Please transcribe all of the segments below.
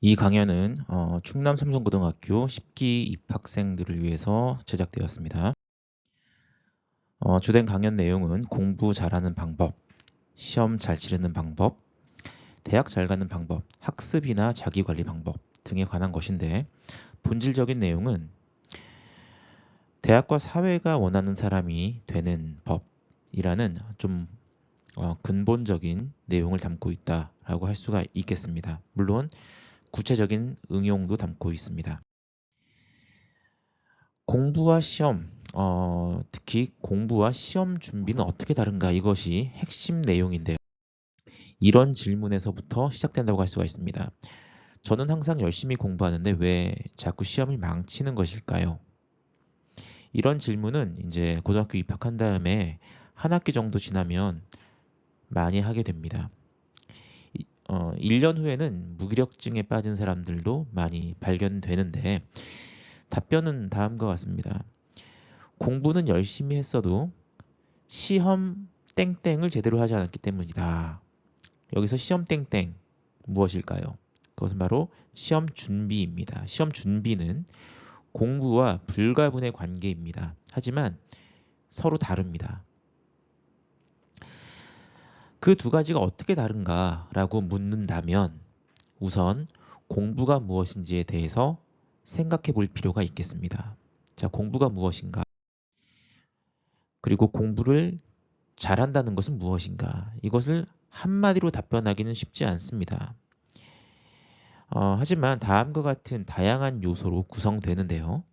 이 강연은 충남 삼성고등학교 10기 입학생들을 위해서 제작되었습니다. 주된 강연 내용은 공부 잘하는 방법, 시험 잘 치르는 방법, 대학 잘 가는 방법, 학습이나 자기관리 방법 등에 관한 것인데, 본질적인 내용은 대학과 사회가 원하는 사람이 되는 법이라는 좀 근본적인 내용을 담고 있다라고 할 수가 있겠습니다. 물론 구체적인 응용도 담고 있습니다. 공부와 시험, 특히 공부와 시험 준비는 어떻게 다른가? 이것이 핵심 내용인데요. 이런 질문에서부터 시작된다고 할 수가 있습니다. 저는 항상 열심히 공부하는데 왜 자꾸 시험을 망치는 것일까요? 이런 질문은 이제 고등학교 입학한 다음에 한 학기 정도 지나면 많이 하게 됩니다. 1년 후에는 무기력증에 빠진 사람들도 많이 발견되는데 답변은 다음과 같습니다. 공부는 열심히 했어도 시험 땡땡을 제대로 하지 않았기 때문이다. 여기서 시험 땡땡 무엇일까요? 그것은 바로 시험 준비입니다. 시험 준비는 공부와 불가분의 관계입니다. 하지만 서로 다릅니다. 그 두 가지가 어떻게 다른가라고 묻는다면 우선 공부가 무엇인지에 대해서 생각해 볼 필요가 있겠습니다. 자, 공부가 무엇인가? 그리고 공부를 잘한다는 것은 무엇인가? 이것을 한마디로 답변하기는 쉽지 않습니다. 하지만 다음과 같은 다양한 요소로 구성되는데요.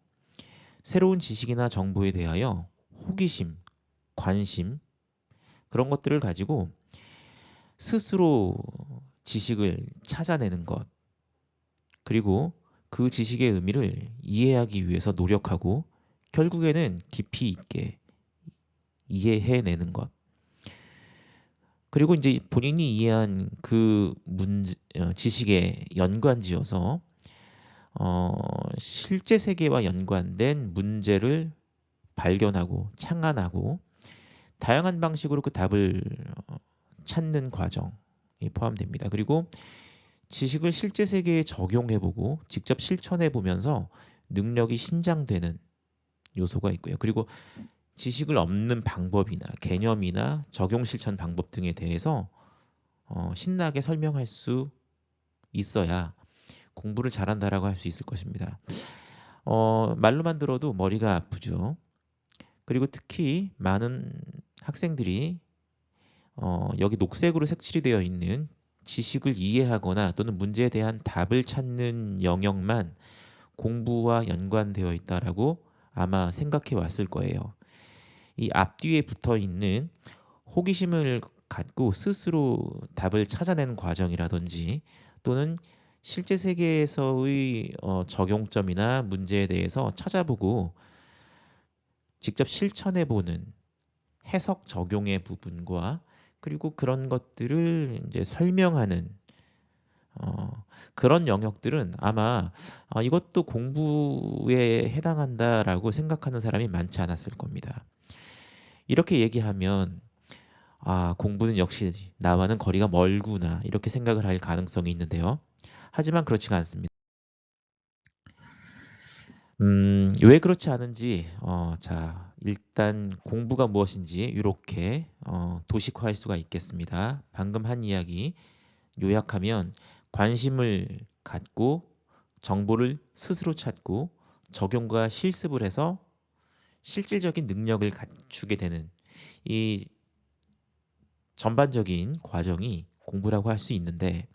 새로운 지식이나 정보에 대하여 호기심, 관심, 그런 것들을 가지고 스스로 지식을 찾아내는 것, 그리고 그 지식의 의미를 이해하기 위해서 노력하고 결국에는 깊이 있게 이해해내는 것. 그리고 이제 본인이 이해한 그 지식에 연관지어서 실제 세계와 연관된 문제를 발견하고 창안하고 다양한 방식으로 그 답을 찾는 과정이 포함됩니다. 그리고 지식을 실제 세계에 적용해보고 직접 실천해보면서 능력이 신장되는 요소가 있고요. 그리고 지식을 얻는 방법이나 개념이나 적용 실천 방법 등에 대해서 신나게 설명할 수 있어야 공부를 잘한다라고 할 수 있을 것입니다. 말로만 들어도 머리가 아프죠. 그리고 특히 많은 학생들이 여기 녹색으로 색칠이 되어 있는 지식을 이해하거나 또는 문제에 대한 답을 찾는 영역만 공부와 연관되어 있다라고 아마 생각해 왔을 거예요. 이 앞뒤에 붙어 있는 호기심을 갖고 스스로 답을 찾아내는 과정이라든지 또는 실제 세계에서의 적용점이나 문제에 대해서 찾아보고 직접 실천해보는 해석 적용의 부분과 그리고 그런 것들을 이제 설명하는 그런 영역들은 아마 이것도 공부에 해당한다라고 생각하는 사람이 많지 않았을 겁니다. 이렇게 얘기하면 공부는 역시 나와는 거리가 멀구나 이렇게 생각을 할 가능성이 있는데요. 하지만 그렇지가 않습니다. 왜 그렇지 않은지 자 일단 공부가 무엇인지 이렇게 도식화할 수가 있겠습니다. 방금 한 이야기 요약하면 관심을 갖고 정보를 스스로 찾고 적용과 실습을 해서 실질적인 능력을 갖추게 되는 이 전반적인 과정이 공부라고 할 수 있는데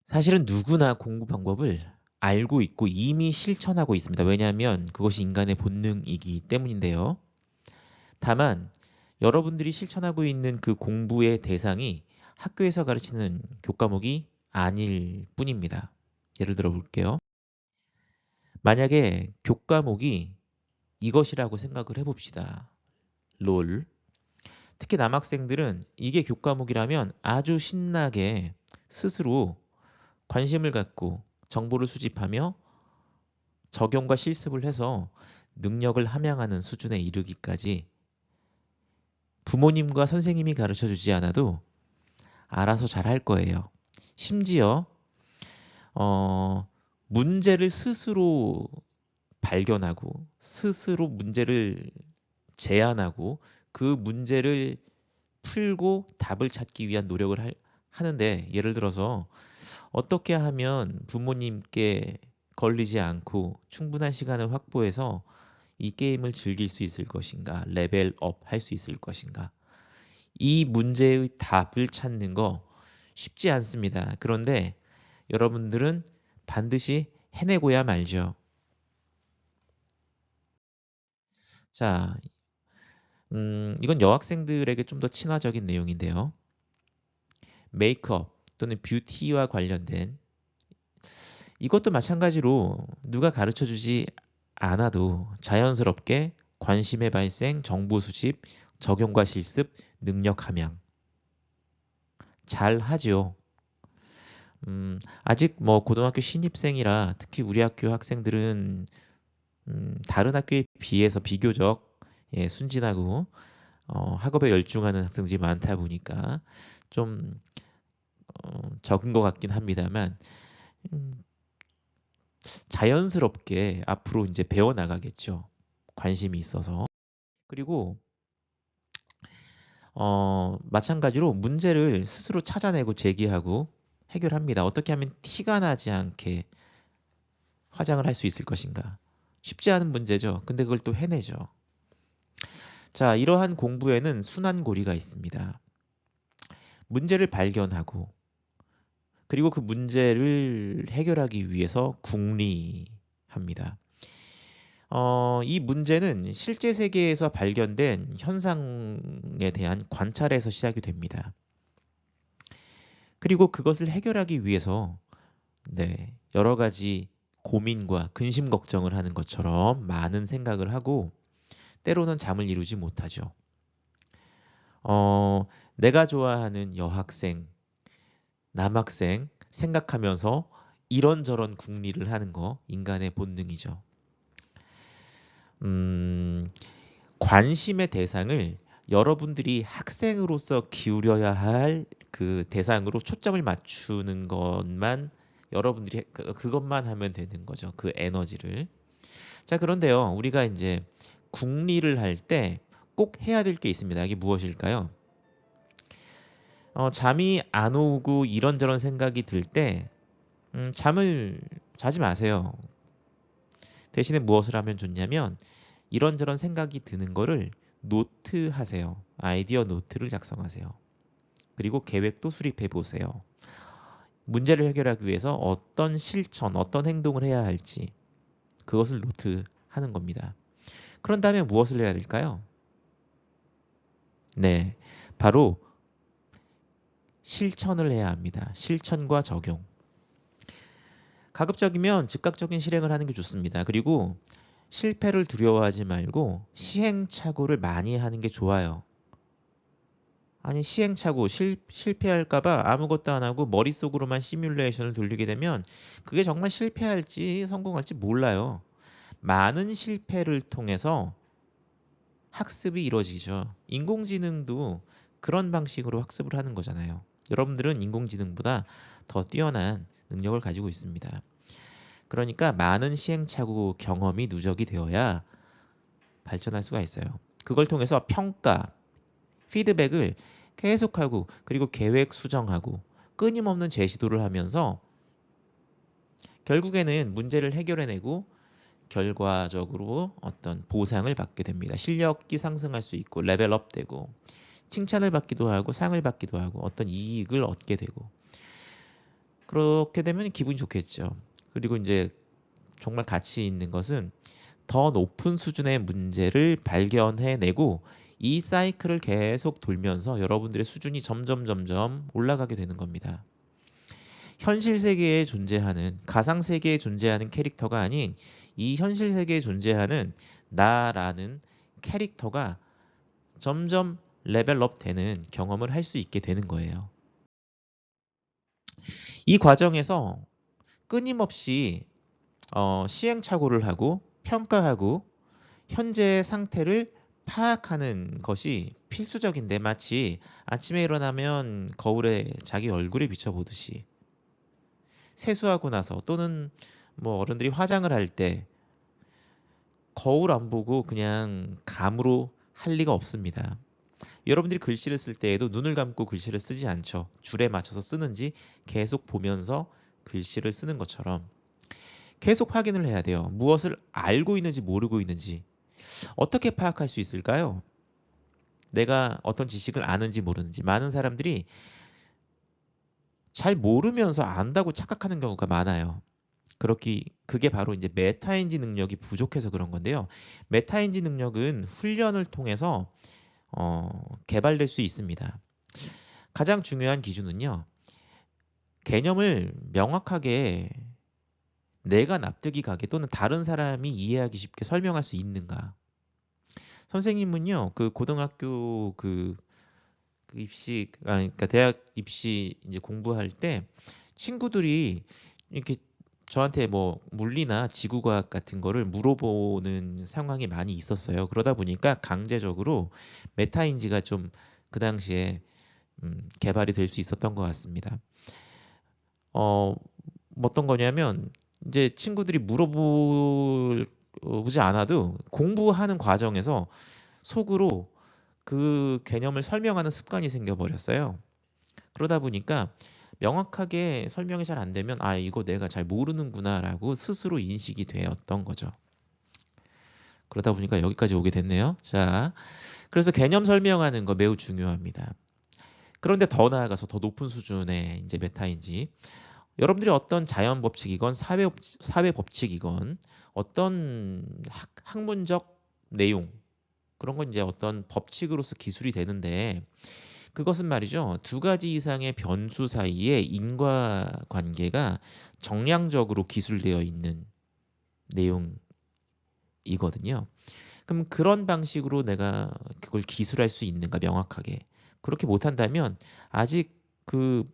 사실은 누구나 공부 방법을 알고 있고 이미 실천하고 있습니다. 왜냐하면 그것이 인간의 본능이기 때문인데요. 다만 여러분들이 실천하고 있는 그 공부의 대상이 학교에서 가르치는 교과목이 아닐 뿐입니다. 예를 들어 볼게요. 만약에 교과목이 이것이라고 생각을 해봅시다. 롤. 특히 남학생들은 이게 교과목이라면 아주 신나게 스스로 관심을 갖고 정보를 수집하며 적용과 실습을 해서 능력을 함양하는 수준에 이르기까지 부모님과 선생님이 가르쳐 주지 않아도 알아서 잘 할 거예요. 심지어 문제를 스스로 발견하고 스스로 문제를 제안하고 그 문제를 풀고 답을 찾기 위한 노력을 하는데, 예를 들어서 어떻게 하면 부모님께 걸리지 않고 충분한 시간을 확보해서 이 게임을 즐길 수 있을 것인가, 레벨업 할 수 있을 것인가. 이 문제의 답을 찾는 거 쉽지 않습니다. 그런데 여러분들은 반드시 해내고야 말죠. 자, 이건 여학생들에게 좀 더 친화적인 내용인데요. 메이크업 또는 뷰티와 관련된, 이것도 마찬가지로 누가 가르쳐 주지 않아도 자연스럽게 관심의 발생, 정보 수집, 적용과 실습, 능력 함양 잘 하죠. 아직 뭐 고등학교 신입생이라, 특히 우리 학교 학생들은 다른 학교에 비해서 비교적 순진하고 학업에 열중하는 학생들이 많다 보니까 좀 적은 것 같긴 합니다만, 음, 자연스럽게 앞으로 이제 배워 나가겠죠. 관심이 있어서. 그리고 마찬가지로 문제를 스스로 찾아내고 제기하고 해결합니다. 어떻게 하면 티가 나지 않게 화장을 할 수 있을 것인가. 쉽지 않은 문제죠. 근데 그걸 또 해내죠. 자, 이러한 공부에는 순환고리가 있습니다. 문제를 발견하고, 그리고 그 문제를 해결하기 위해서 궁리합니다. 이 문제는 실제 세계에서 발견된 현상에 대한 관찰에서 시작이 됩니다. 그리고 그것을 해결하기 위해서 여러 가지 고민과 근심 걱정을 하는 것처럼 많은 생각을 하고 때로는 잠을 이루지 못하죠. 내가 좋아하는 여학생, 남학생 생각하면서 이런저런 궁리를 하는 거 인간의 본능이죠. 관심의 대상을 여러분들이 학생으로서 기울여야 할 그 대상으로 초점을 맞추는 것만, 여러분들이 그것만 하면 되는 거죠. 그 에너지를. 자, 그런데요, 우리가 이제 궁리를 할 때 꼭 해야 될 게 있습니다. 이게 무엇일까요? 잠이 안 오고 이런저런 생각이 들 때 잠을 자지 마세요. 대신에 무엇을 하면 좋냐면 이런저런 생각이 드는 거를 노트하세요. 아이디어 노트를 작성하세요. 그리고 계획도 수립해 보세요. 문제를 해결하기 위해서 어떤 실천, 어떤 행동을 해야 할지 그것을 노트하는 겁니다. 그런 다음에 무엇을 해야 될까요? 네, 바로 실천을 해야 합니다. 실천과 적용. 가급적이면 즉각적인 실행을 하는 게 좋습니다. 그리고 실패를 두려워하지 말고 시행착오를 많이 하는 게 좋아요. 아니, 시행착오, 실패할까봐 아무것도 안 하고 머릿속으로만 시뮬레이션을 돌리게 되면 그게 정말 실패할지 성공할지 몰라요. 많은 실패를 통해서 학습이 이루어지죠. 인공지능도 그런 방식으로 학습을 하는 거잖아요. 여러분들은 인공지능보다 더 뛰어난 능력을 가지고 있습니다. 그러니까 많은 시행착오 경험이 누적이 되어야 발전할 수가 있어요. 그걸 통해서 평가, 피드백을 계속하고, 그리고 계획 수정하고 끊임없는 재시도를 하면서 결국에는 문제를 해결해내고 결과적으로 어떤 보상을 받게 됩니다. 실력이 상승할 수 있고 레벨업 되고 칭찬을 받기도 하고 상을 받기도 하고 어떤 이익을 얻게 되고, 그렇게 되면 기분이 좋겠죠. 그리고 이제 정말 가치 있는 것은 더 높은 수준의 문제를 발견해내고 이 사이클을 계속 돌면서 여러분들의 수준이 점점 올라가게 되는 겁니다. 현실 세계에 존재하는, 가상 세계에 존재하는 캐릭터가 아닌 이 현실 세계에 존재하는 나라는 캐릭터가 점점 레벨업 되는 경험을 할 수 있게 되는 거예요. 이 과정에서 끊임없이 시행착오를 하고 평가하고 현재의 상태를 파악하는 것이 필수적인데, 마치 아침에 일어나면 거울에 자기 얼굴을 비춰보듯이 세수하고 나서 또는 뭐 어른들이 화장을 할 때 거울 안 보고 그냥 감으로 할 리가 없습니다. 여러분들이 글씨를 쓸 때에도 눈을 감고 글씨를 쓰지 않죠. 줄에 맞춰서 쓰는지 계속 보면서 글씨를 쓰는 것처럼 계속 확인을 해야 돼요. 무엇을 알고 있는지 모르고 있는지 어떻게 파악할 수 있을까요? 내가 어떤 지식을 아는지 모르는지. 많은 사람들이 잘 모르면서 안다고 착각하는 경우가 많아요. 그게 바로 이제 메타인지 능력이 부족해서 그런 건데요. 메타인지 능력은 훈련을 통해서 개발될 수 있습니다. 가장 중요한 기준은요. 개념을 명확하게 내가 납득이 가게 또는 다른 사람이 이해하기 쉽게 설명할 수 있는가. 선생님은요, 그 고등학교 그러니까 대학 입시 이제 공부할 때 친구들이 이렇게 저한테 뭐 물리나 지구과학 같은 거를 물어보는 상황이 많이 있었어요. 그러다 보니까 강제적으로 메타인지가 좀 그 당시에 개발이 될 수 있었던 것 같습니다. 뭐 어떤 거냐면 이제 친구들이 물어보지 않아도 공부하는 과정에서 속으로 그 개념을 설명하는 습관이 생겨버렸어요. 그러다 보니까 명확하게 설명이 잘 안 되면 아, 이거 내가 잘 모르는구나라고 스스로 인식이 되었던 거죠. 그러다 보니까 여기까지 오게 됐네요. 자, 그래서 개념 설명하는 거 매우 중요합니다. 그런데 더 나아가서 더 높은 수준의 이제 메타인지 여러분들이 어떤 자연 법칙이건 사회 법칙이건 어떤 학문적 내용 그런 건 이제 어떤 법칙으로서 기술이 되는데 그것은 말이죠. 두 가지 이상의 변수 사이에 인과관계가 정량적으로 기술되어 있는 내용이거든요. 그럼 그런 방식으로 내가 그걸 기술할 수 있는가 명확하게. 그렇게 못한다면 아직 그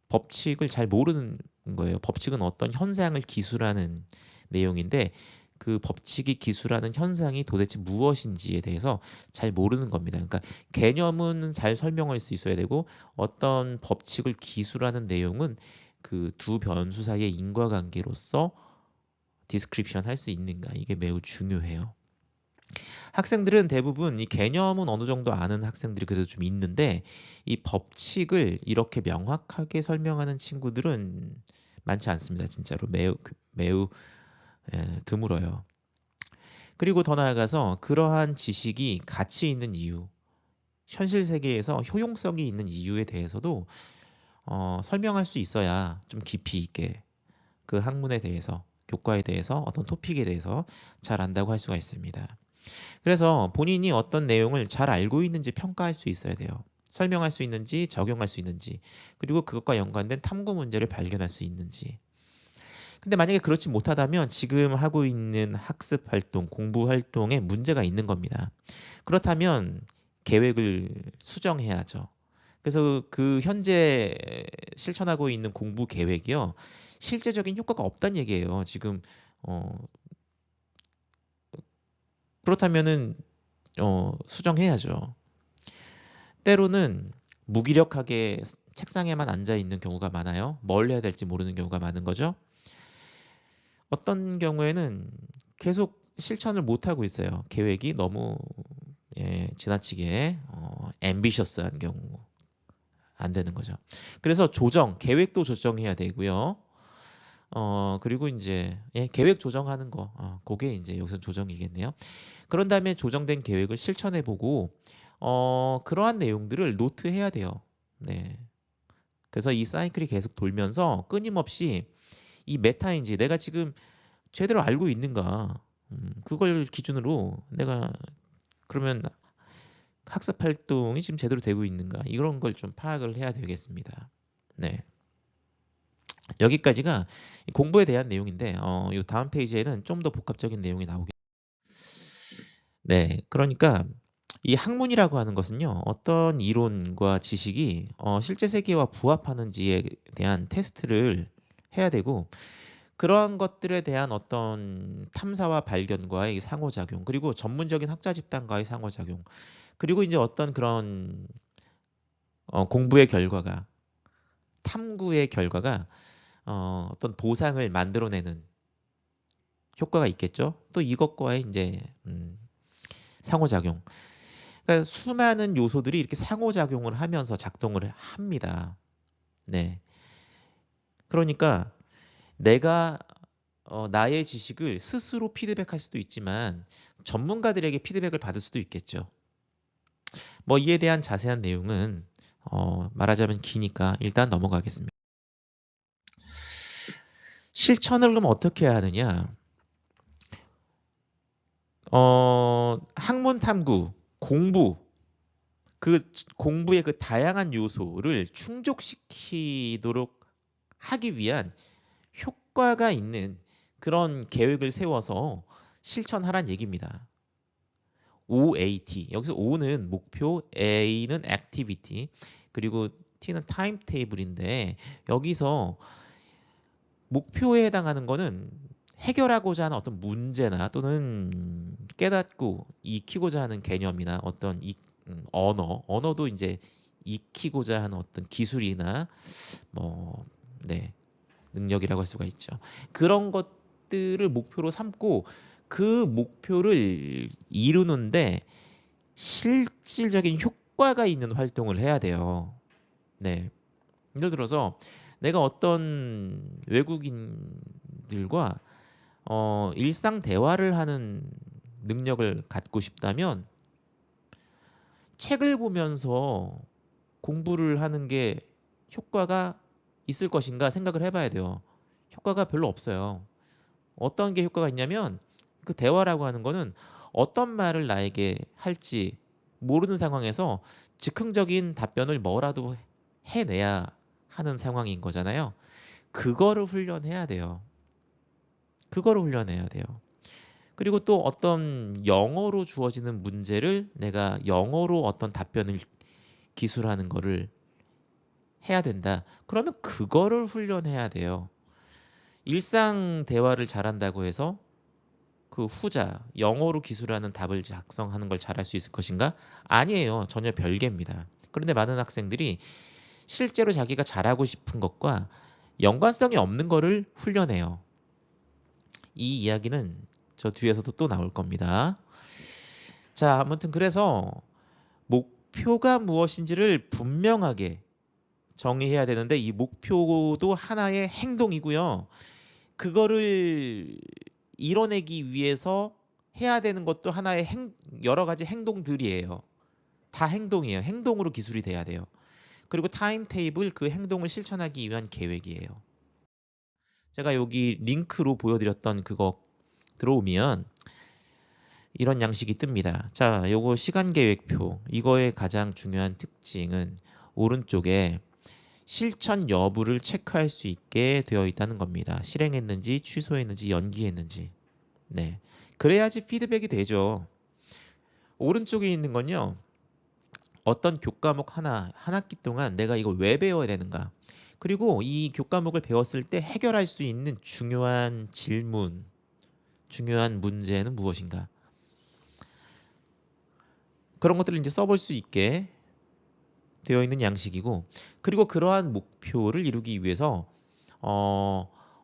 법칙을 잘 모르는 거예요. 법칙은 어떤 현상을 기술하는 내용인데 그 법칙이 기술하는 현상이 도대체 무엇인지에 대해서 잘 모르는 겁니다. 그러니까 개념은 잘 설명할 수 있어야 되고 어떤 법칙을 기술하는 내용은 그 두 변수 사이의 인과관계로서 디스크립션 할 수 있는가 이게 매우 중요해요. 학생들은 대부분 이 개념은 어느 정도 아는 학생들이 그래도 좀 있는데 이 법칙을 이렇게 명확하게 설명하는 친구들은 많지 않습니다. 진짜로 매우 드물어요. 그리고 더 나아가서 그러한 지식이 가치 있는 이유, 현실 세계에서 효용성이 있는 이유에 대해서도 설명할 수 있어야 좀 깊이 있게 그 학문에 대해서, 교과에 대해서, 어떤 토픽에 대해서 잘 안다고 할 수가 있습니다. 그래서 본인이 어떤 내용을 잘 알고 있는지 평가할 수 있어야 돼요. 설명할 수 있는지, 적용할 수 있는지, 그리고 그것과 연관된 탐구 문제를 발견할 수 있는지. 근데 만약에 그렇지 못하다면 지금 하고 있는 학습 활동, 공부 활동에 문제가 있는 겁니다. 그렇다면 계획을 수정해야죠. 그래서 그 현재 실천하고 있는 공부 계획이요. 실제적인 효과가 없다는 얘기예요. 지금 그렇다면은 수정해야죠. 때로는 무기력하게 책상에만 앉아 있는 경우가 많아요. 뭘 해야 될지 모르는 경우가 많은 거죠. 어떤 경우에는 계속 실천을 못 하고 있어요. 계획이 너무 지나치게 앰비셔스한 경우 안 되는 거죠. 그래서 계획도 조정해야 되고요. 그리고 이제 계획 조정하는 거, 그게 이제 여기서 조정이겠네요. 그런 다음에 조정된 계획을 실천해 보고 그러한 내용들을 노트해야 돼요. 네. 그래서 이 사이클이 계속 돌면서 끊임없이 이 메타인지 내가 지금 제대로 알고 있는가 그걸 기준으로 내가 그러면 학습 활동이 지금 제대로 되고 있는가 이런 걸 좀 파악을 해야 되겠습니다. 네. 여기까지가 공부에 대한 내용인데 이 다음 페이지에는 좀 더 복합적인 내용이 나오겠습니다. 네. 그러니까 이 학문이라고 하는 것은요. 어떤 이론과 지식이 실제 세계와 부합하는지에 대한 테스트를 해야 되고 그러한 것들에 대한 어떤 탐사와 발견과의 상호작용, 그리고 전문적인 학자 집단과의 상호작용, 그리고 이제 어떤 그런 공부의 결과가, 탐구의 결과가 어떤 보상을 만들어내는 효과가 있겠죠. 또 이것과의 이제 상호작용. 그러니까 수많은 요소들이 이렇게 상호작용을 하면서 작동을 합니다. 네. 그러니까 내가 나의 지식을 스스로 피드백할 수도 있지만 전문가들에게 피드백을 받을 수도 있겠죠. 뭐 이에 대한 자세한 내용은 말하자면 기니까 일단 넘어가겠습니다. 실천을 그럼 어떻게 해야 하느냐? 학문 탐구, 공부, 그 공부의 그 다양한 요소를 충족시키도록 하기 위한 효과가 있는 그런 계획을 세워서 실천하란 얘기입니다. OAT. 여기서 O는 목표, A는 activity, 그리고 T는 타임테이블인데 여기서 목표에 해당하는 거는 해결하고자 하는 어떤 문제나 또는 깨닫고 익히고자 하는 개념이나 어떤 언어도 이제 익히고자 하는 어떤 기술이나 뭐, 네, 능력이라고 할 수가 있죠. 그런 것들을 목표로 삼고 그 목표를 이루는데 실질적인 효과가 있는 활동을 해야 돼요. 네. 예를 들어서 내가 어떤 외국인들과 일상 대화를 하는 능력을 갖고 싶다면 책을 보면서 공부를 하는 게 효과가 있을 것인가 생각을 해봐야 돼요. 효과가 별로 없어요. 어떤 게 효과가 있냐면 그 대화라고 하는 거는 어떤 말을 나에게 할지 모르는 상황에서 즉흥적인 답변을 뭐라도 해내야 하는 상황인 거잖아요. 그거를 훈련해야 돼요. 그거를 훈련해야 돼요. 그리고 또 어떤 영어로 주어지는 문제를 내가 영어로 어떤 답변을 기술하는 거를 해야 된다. 그러면 그거를 훈련해야 돼요. 일상 대화를 잘한다고 해서 그 후자, 영어로 기술하는 답을 작성하는 걸 잘할 수 있을 것인가? 아니에요. 전혀 별개입니다. 그런데 많은 학생들이 실제로 자기가 잘하고 싶은 것과 연관성이 없는 거를 훈련해요. 이 이야기는 저 뒤에서도 또 나올 겁니다. 자, 아무튼 그래서 목표가 무엇인지를 분명하게 정의해야 되는데 이 목표도 하나의 행동이고요. 그거를 이뤄내기 위해서 해야 되는 것도 하나의 여러 가지 행동들이에요. 다 행동이에요. 행동으로 기술이 돼야 돼요. 그리고 타임테이블, 그 행동을 실천하기 위한 계획이에요. 제가 여기 링크로 보여드렸던 그거 들어오면 이런 양식이 뜹니다. 자, 요거 시간 계획표. 이거의 가장 중요한 특징은 오른쪽에 실천 여부를 체크할 수 있게 되어 있다는 겁니다. 실행했는지, 취소했는지, 연기했는지. 네. 그래야지 피드백이 되죠. 오른쪽에 있는 건요. 어떤 교과목 하나, 한 학기 동안 내가 이걸 왜 배워야 되는가. 그리고 이 교과목을 배웠을 때 해결할 수 있는 중요한 질문, 중요한 문제는 무엇인가. 그런 것들을 이제 써볼 수 있게 되어 있는 양식이고, 그리고 그러한 목표를 이루기 위해서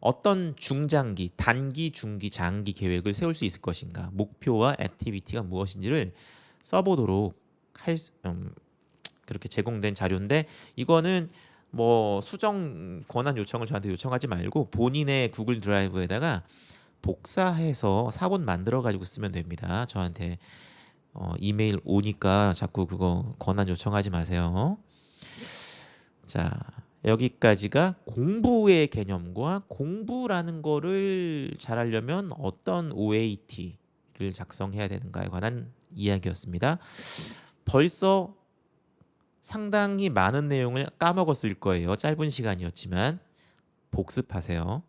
어떤 중장기, 단기, 중기, 장기 계획을 세울 수 있을 것인가, 목표와 액티비티가 무엇인지를 써보도록 그렇게 제공된 자료인데, 이거는 뭐 수정 권한 요청을 저한테 요청하지 말고 본인의 구글 드라이브에다가 복사해서 사본 만들어 가지고 쓰면 됩니다. 저한테 이메일 오니까 자꾸 그거 권한 요청하지 마세요. 자, 여기까지가 공부의 개념과 공부라는 거를 잘하려면 어떤 OAT를 작성해야 되는가에 관한 이야기였습니다. 벌써 상당히 많은 내용을 까먹었을 거예요. 짧은 시간이었지만 복습하세요.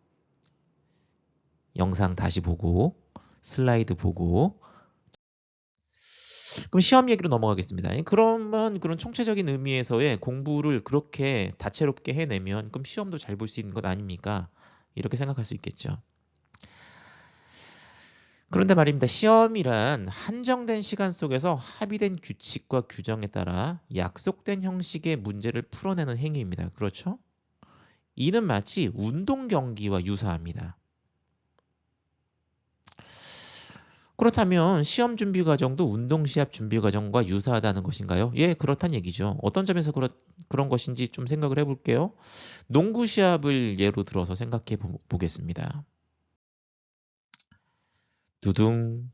영상 다시 보고 슬라이드 보고. 그럼 시험 얘기로 넘어가겠습니다. 그러면 그런 총체적인 의미에서의 공부를 그렇게 다채롭게 해내면 그럼 시험도 잘 볼 수 있는 것 아닙니까? 이렇게 생각할 수 있겠죠. 그런데 말입니다. 시험이란 한정된 시간 속에서 합의된 규칙과 규정에 따라 약속된 형식의 문제를 풀어내는 행위입니다. 그렇죠? 이는 마치 운동 경기와 유사합니다. 그렇다면 시험 준비 과정도 운동 시합 준비 과정과 유사하다는 것인가요? 예, 그렇다는 얘기죠. 어떤 점에서 그런 것인지 좀 생각을 해볼게요. 농구 시합을 예로 들어서 생각해 보겠습니다. 두둥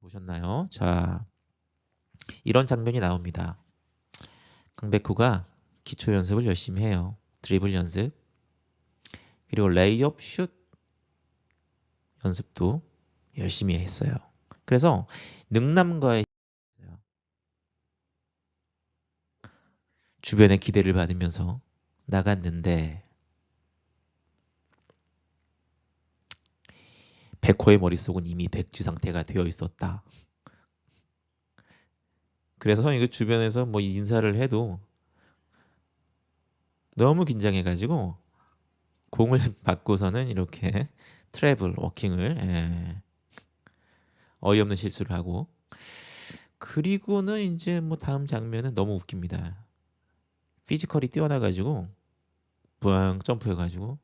보셨나요? 자, 이런 장면이 나옵니다. 강백호가 기초 연습을 열심히 해요. 드리블 연습, 그리고 레이업, 슛 연습도 열심히 했어요. 그래서 능남과의 주변의 기대를 받으면서 나갔는데 백호의 머릿속은 이미 백지 상태가 되어 있었다. 그래서 이거 주변에서 뭐 인사를 해도 너무 긴장해가지고 공을 받고서는 이렇게 트래블 워킹을 어이없는 실수를 하고 그리고는 이제 뭐 다음 장면은 너무 웃깁니다. 피지컬이 뛰어나가지고 부앙 점프해가지고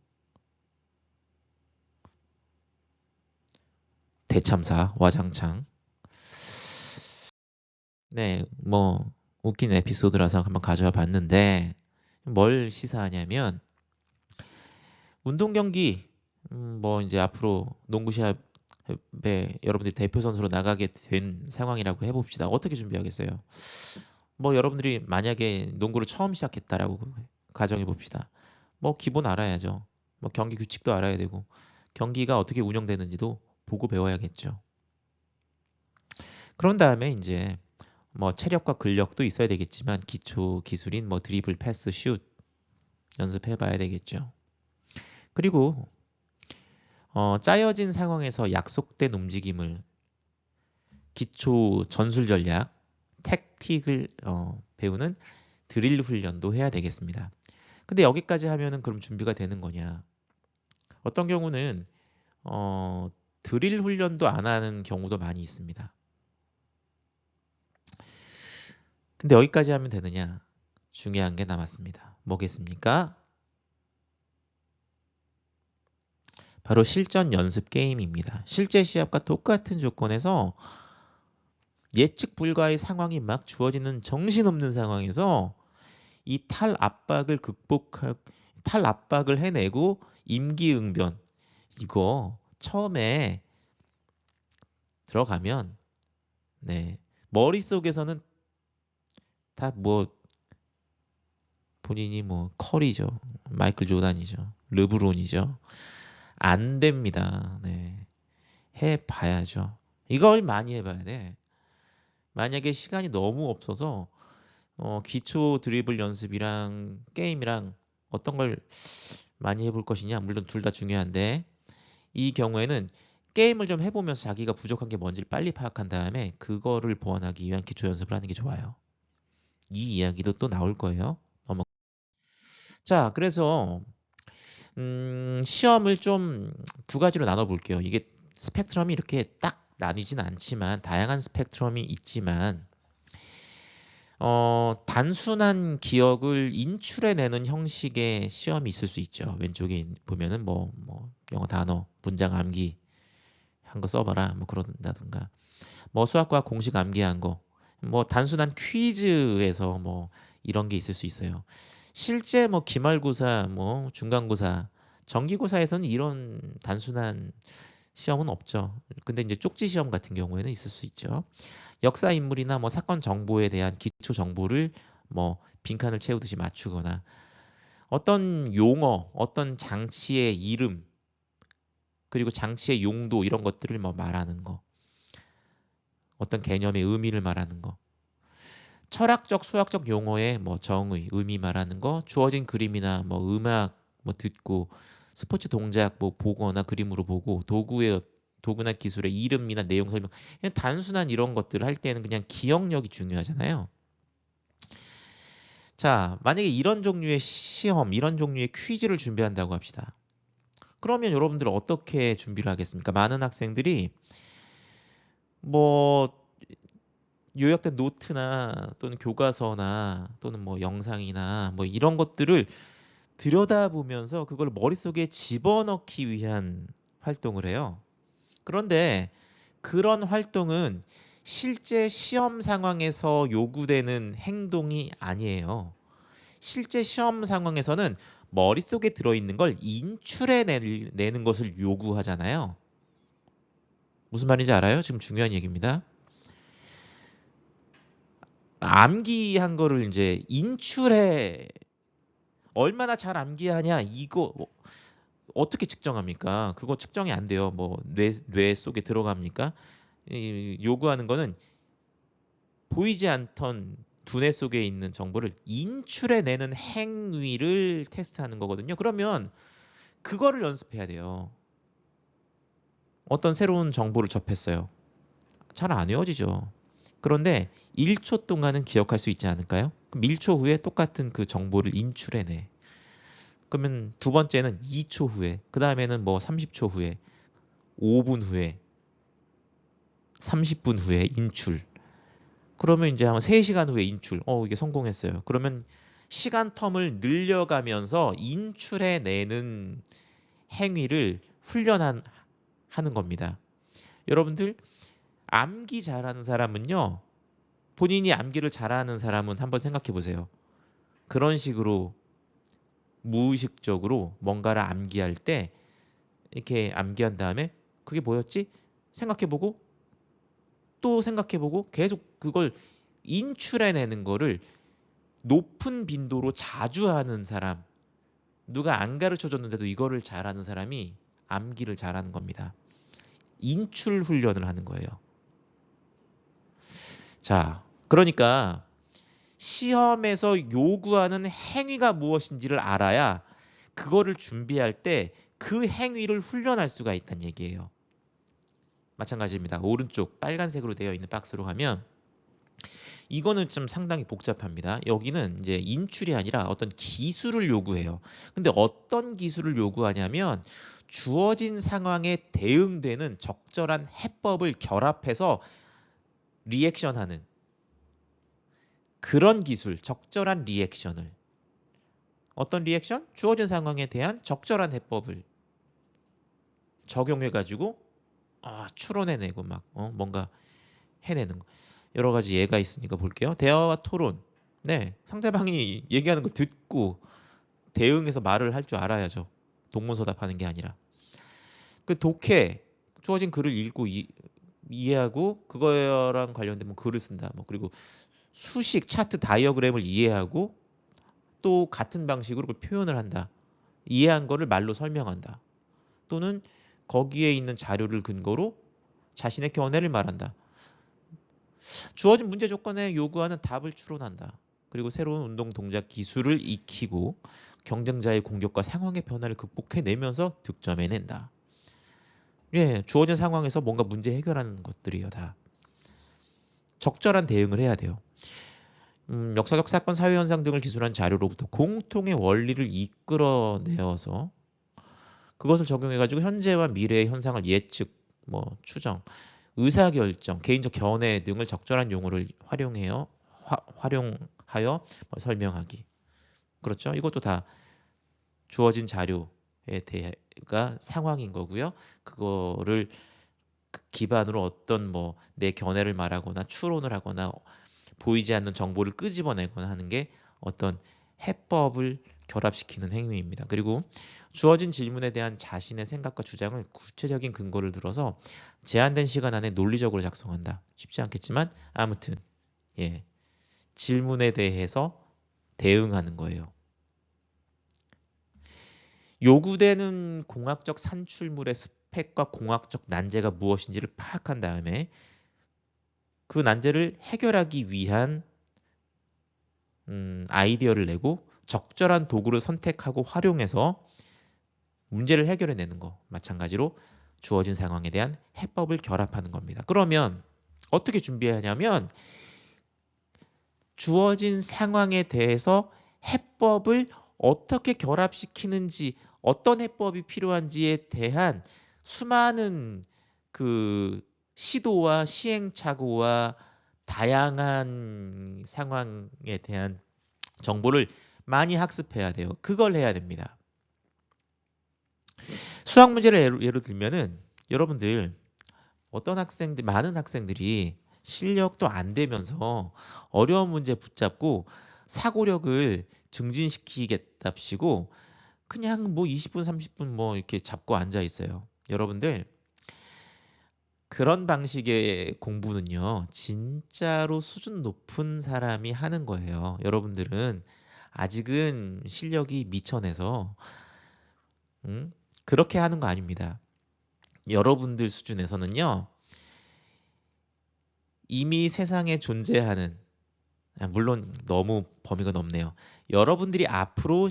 대참사 와장창. 네, 뭐 웃긴 에피소드라서 한번 가져와 봤는데 뭘 시사하냐면 운동 경기 뭐 이제 앞으로 농구 시합에 여러분들이 대표 선수로 나가게 된 상황이라고 해봅시다. 어떻게 준비하겠어요? 뭐 여러분들이 만약에 농구를 처음 시작했다라고 가정해 봅시다. 뭐 기본 알아야죠. 뭐 경기 규칙도 알아야 되고 경기가 어떻게 운영되는지도 보고 배워야겠죠. 그런 다음에 이제 뭐 체력과 근력도 있어야 되겠지만 기초 기술인 뭐 드리블, 패스, 슛 연습해 봐야 되겠죠. 그리고 짜여진 상황에서 약속된 움직임을 기초 전술 전략, 택틱을 배우는 드릴 훈련도 해야 되겠습니다. 근데 여기까지 하면은 그럼 준비가 되는 거냐? 어떤 경우는 드릴 훈련도 안 하는 경우도 많이 있습니다. 근데 여기까지 하면 되느냐? 중요한 게 남았습니다. 뭐겠습니까? 바로 실전 연습 게임입니다. 실제 시합과 똑같은 조건에서 예측 불가의 상황이 막 주어지는 정신없는 상황에서 이 탈 압박을 해내고 임기응변 이거 처음에 들어가면 네 머릿속에서는 다 뭐 본인이 뭐 커리죠, 마이클 조단이죠, 르브론이죠. 안 됩니다. 네, 해봐야죠. 이걸 많이 해봐야 돼. 만약에 시간이 너무 없어서 기초 드리블 연습이랑 게임이랑 어떤 걸 많이 해볼 것이냐, 물론 둘 다 중요한데 이 경우에는 게임을 좀 해보면서 자기가 부족한 게 뭔지를 빨리 파악한 다음에 그거를 보완하기 위한 기초 연습을 하는 게 좋아요. 이 이야기도 또 나올 거예요. 자, 그래서 시험을 좀 두 가지로 나눠 볼게요. 이게 스펙트럼이 이렇게 딱 나뉘진 않지만 다양한 스펙트럼이 있지만 단순한 기억을 인출해내는 형식의 시험이 있을 수 있죠. 왼쪽에 보면은 뭐 영어 단어, 문장 암기 한 거 써봐라 뭐 그런다든가 뭐 수학과학 공식 암기한 거 뭐 단순한 퀴즈에서 뭐 이런 게 있을 수 있어요. 실제 뭐 기말고사, 뭐 중간고사, 정기고사에서는 이런 단순한 시험은 없죠. 근데 이제 쪽지 시험 같은 경우에는 있을 수 있죠. 역사 인물이나 뭐 사건 정보에 대한 기초 정보를 뭐 빈칸을 채우듯이 맞추거나 어떤 용어, 어떤 장치의 이름, 그리고 장치의 용도 이런 것들을 뭐 말하는 거. 어떤 개념의 의미를 말하는 거. 철학적, 수학적 용어의 뭐 정의, 의미 말하는 거, 주어진 그림이나 뭐 음악 뭐 듣고 스포츠 동작 뭐 보거나 그림으로 보고 도구나 기술의 이름이나 내용 설명. 그냥 단순한 이런 것들을 할 때는 그냥 기억력이 중요하잖아요. 자, 만약에 이런 종류의 시험, 이런 종류의 퀴즈를 준비한다고 합시다. 그러면 여러분들 어떻게 준비를 하겠습니까? 많은 학생들이 뭐 요약된 노트나 또는 교과서나 또는 뭐 영상이나 뭐 이런 것들을 들여다보면서 그걸 머릿속에 집어넣기 위한 활동을 해요. 그런데 그런 활동은 실제 시험 상황에서 요구되는 행동이 아니에요. 실제 시험 상황에서는 머릿속에 들어있는 걸 인출해내는 것을 요구하잖아요. 무슨 말인지 알아요? 지금 중요한 얘기입니다. 암기한 거를 이제 인출해 얼마나 잘 암기하냐 이거 어떻게 측정합니까? 그거 측정이 안 돼요. 뭐 뇌 속에 들어갑니까? 요구하는 거는 보이지 않던 두뇌 속에 있는 정보를 인출해내는 행위를 테스트하는 거거든요. 그러면 그거를 연습해야 돼요. 어떤 새로운 정보를 접했어요. 잘 안 외워지죠. 그런데 1초 동안은 기억할 수 있지 않을까요? 그럼 1초 후에 똑같은 그 정보를 인출해내. 그러면 두 번째는 2초 후에, 그 다음에는 뭐 30초 후에, 5분 후에, 30분 후에 인출. 그러면 이제 한 3시간 후에 인출. 이게 성공했어요. 그러면 시간 텀을 늘려가면서 인출해내는 행위를 훈련하는 겁니다. 여러분들 암기 잘하는 사람은요. 본인이 암기를 잘하는 사람은 한번 생각해 보세요. 그런 식으로 무의식적으로 뭔가를 암기할 때 이렇게 암기한 다음에 그게 뭐였지? 생각해보고 또 생각해보고 계속 그걸 인출해내는 거를 높은 빈도로 자주 하는 사람, 누가 안 가르쳐줬는데도 이거를 잘하는 사람이 암기를 잘하는 겁니다. 인출 훈련을 하는 거예요. 자, 그러니까 시험에서 요구하는 행위가 무엇인지를 알아야 그거를 준비할 때 그 행위를 훈련할 수가 있다는 얘기예요. 마찬가지입니다. 오른쪽 빨간색으로 되어 있는 박스로 가면 이거는 좀 상당히 복잡합니다. 여기는 이제 인출이 아니라 어떤 기술을 요구해요. 근데 어떤 기술을 요구하냐면 주어진 상황에 대응되는 적절한 해법을 결합해서 리액션하는 그런 기술, 적절한 리액션을. 어떤 리액션? 주어진 상황에 대한 적절한 해법을 적용해가지고 추론해내고 막 뭔가 해내는 거. 여러 가지 예가 있으니까 볼게요. 대화와 토론. 네, 상대방이 얘기하는 걸 듣고 대응해서 말을 할 줄 알아야죠. 동문서답하는 게 아니라. 그 독해, 주어진 글을 읽고 이해하고 그거랑 관련된 뭐 글을 쓴다. 뭐 그리고 수식, 차트, 다이어그램을 이해하고 또 같은 방식으로 그걸 표현을 한다. 이해한 거를 말로 설명한다. 또는 거기에 있는 자료를 근거로 자신의 견해를 말한다. 주어진 문제 조건에 요구하는 답을 추론한다. 그리고 새로운 운동 동작 기술을 익히고 경쟁자의 공격과 상황의 변화를 극복해내면서 득점해낸다. 예, 주어진 상황에서 뭔가 문제 해결하는 것들이요, 다. 적절한 대응을 해야 돼요. 역사적 사건, 사회 현상 등을 기술한 자료로부터 공통의 원리를 이끌어내어서 그것을 적용해가지고 현재와 미래의 현상을 예측, 뭐 추정, 의사결정, 개인적 견해 등을 적절한 용어를 활용하여 설명하기. 그렇죠? 이것도 다 주어진 자료에 대해가 상황인 거고요. 그거를 기반으로 어떤 뭐 내 견해를 말하거나 추론을 하거나 보이지 않는 정보를 끄집어내거나 하는 게 어떤 해법을 결합시키는 행위입니다. 그리고 주어진 질문에 대한 자신의 생각과 주장을 구체적인 근거를 들어서 제한된 시간 안에 논리적으로 작성한다. 쉽지 않겠지만 아무튼 예, 질문에 대해서 대응하는 거예요. 요구되는 공학적 산출물의 스펙과 공학적 난제가 무엇인지를 파악한 다음에 그 난제를 해결하기 위한 아이디어를 내고 적절한 도구를 선택하고 활용해서 문제를 해결해내는 거. 마찬가지로 주어진 상황에 대한 해법을 결합하는 겁니다. 그러면 어떻게 준비하냐면 주어진 상황에 대해서 해법을 어떻게 결합시키는지 어떤 해법이 필요한지에 대한 수많은 그 시도와 시행착오와 다양한 상황에 대한 정보를 많이 학습해야 돼요. 그걸 해야 됩니다. 수학 문제를 예로 들면은 여러분들 많은 학생들이 실력도 안 되면서 어려운 문제 붙잡고 사고력을 증진시키겠답시고 그냥 뭐 20분, 30분 뭐 이렇게 잡고 앉아 있어요. 여러분들 그런 방식의 공부는요, 진짜로 수준 높은 사람이 하는 거예요. 여러분들은 아직은 실력이 미천해서 그렇게 하는 거 아닙니다. 여러분들 수준에서는요, 이미 세상에 존재하는, 물론 너무 범위가 넓네요. 여러분들이 앞으로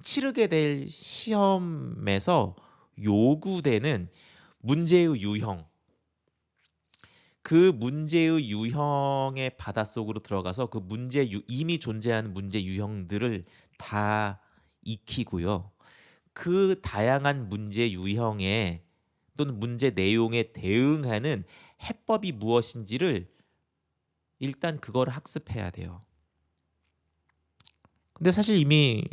치르게 될 시험에서 요구되는 문제의 유형, 그 문제의 유형의 바닷속으로 들어가서 그 이미 존재하는 문제 유형들을 다 익히고요. 그 다양한 문제 유형에 또는 문제 내용에 대응하는 해법이 무엇인지를 일단 그걸 학습해야 돼요. 근데 사실 이미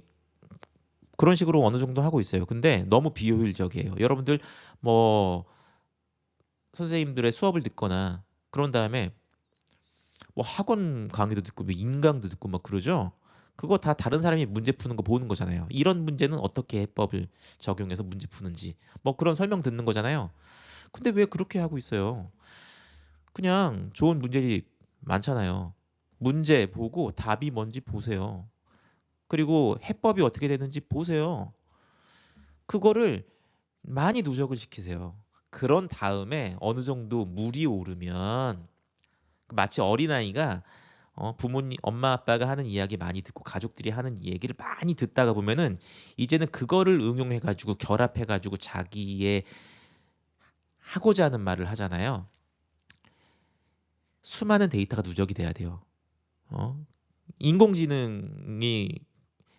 그런 식으로 어느 정도 하고 있어요. 근데 너무 비효율적이에요. 여러분들 뭐 선생님들의 수업을 듣거나 그런 다음에 뭐 학원 강의도 듣고 뭐 인강도 듣고 막 그러죠. 그거 다 다른 사람이 문제 푸는 거 보는 거잖아요. 이런 문제는 어떻게 해법을 적용해서 문제 푸는지 뭐 그런 설명 듣는 거잖아요. 근데 왜 그렇게 하고 있어요? 그냥 좋은 문제집 많잖아요. 문제 보고 답이 뭔지 보세요. 그리고 해법이 어떻게 되는지 보세요. 그거를 많이 누적을 시키세요. 그런 다음에 어느 정도 물이 오르면 마치 어린아이가 부모님, 엄마 아빠가 하는 이야기 많이 듣고 가족들이 하는 얘기를 많이 듣다가 보면은 이제는 그거를 응용해가지고 결합해가지고 자기의 하고자 하는 말을 하잖아요. 수많은 데이터가 누적이 돼야 돼요. 인공지능이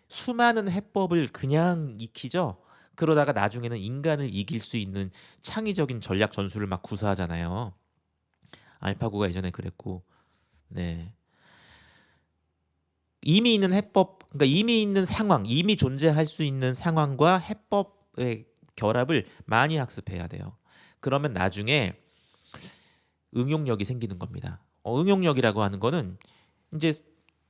수많은 해법을 그냥 익히죠. 그러다가 나중에는 인간을 이길 수 있는 창의적인 전략 전술을 막 구사하잖아요. 알파고가 예전에 그랬고, 네. 이미 있는 해법, 그러니까 이미 있는 상황, 이미 존재할 수 있는 상황과 해법의 결합을 많이 학습해야 돼요. 그러면 나중에 응용력이 생기는 겁니다. 응용력이라고 하는 거는 이제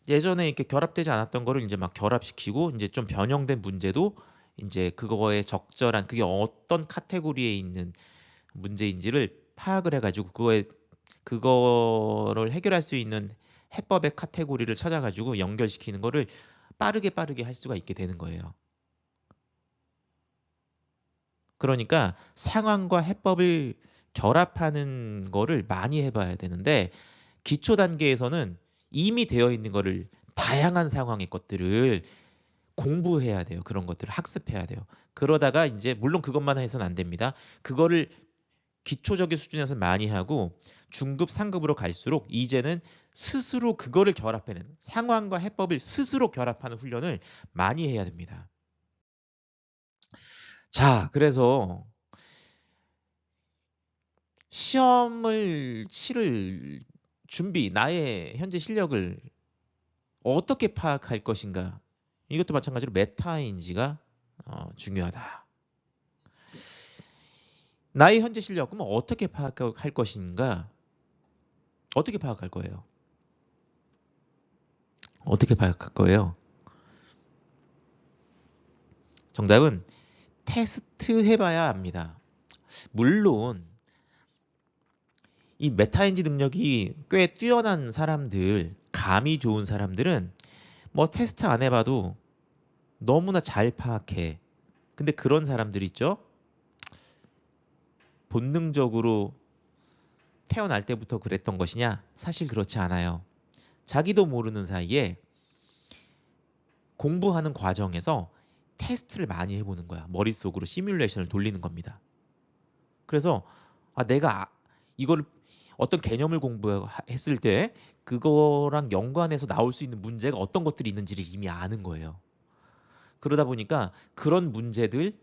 예전에 이렇게 결합되지 않았던 거를 이제 막 결합시키고 이제 좀 변형된 문제도 이제 그거에 적절한 그게 어떤 카테고리에 있는 문제인지를 파악을 해가지고 그거를 해결할 수 있는 해법의 카테고리를 찾아가지고 연결시키는 거를 빠르게 할 수가 있게 되는 거예요. 그러니까 상황과 해법을 결합하는 거를 많이 해봐야 되는데 기초 단계에서는 이미 되어 있는 거를 다양한 상황의 것들을 공부해야 돼요. 그런 것들을 학습해야 돼요. 그러다가 이제 물론 그것만 해서는 안 됩니다. 그거를 기초적인 수준에서 많이 하고 중급, 상급으로 갈수록 이제는 스스로 그거를 결합하는 상황과 해법을 스스로 결합하는 훈련을 많이 해야 됩니다. 자, 그래서 시험을 치를 준비, 나의 현재 실력을 어떻게 파악할 것인가? 이것도 마찬가지로 메타인지가 중요하다. 나의 현재 실력, 그러면 어떻게 파악할 것인가? 어떻게 파악할 거예요? 어떻게 파악할 거예요? 정답은 테스트 해봐야 합니다. 물론 이 메타인지 능력이 꽤 뛰어난 사람들, 감이 좋은 사람들은 뭐 테스트 안 해봐도 너무나 잘 파악해. 근데 그런 사람들 있죠? 본능적으로 태어날 때부터 그랬던 것이냐? 사실 그렇지 않아요. 자기도 모르는 사이에 공부하는 과정에서 테스트를 많이 해보는 거야. 머릿속으로 시뮬레이션을 돌리는 겁니다. 그래서 내가 이거를 어떤 개념을 공부했을 때 그거랑 연관해서 나올 수 있는 문제가 어떤 것들이 있는지를 이미 아는 거예요. 그러다 보니까 그런 문제들을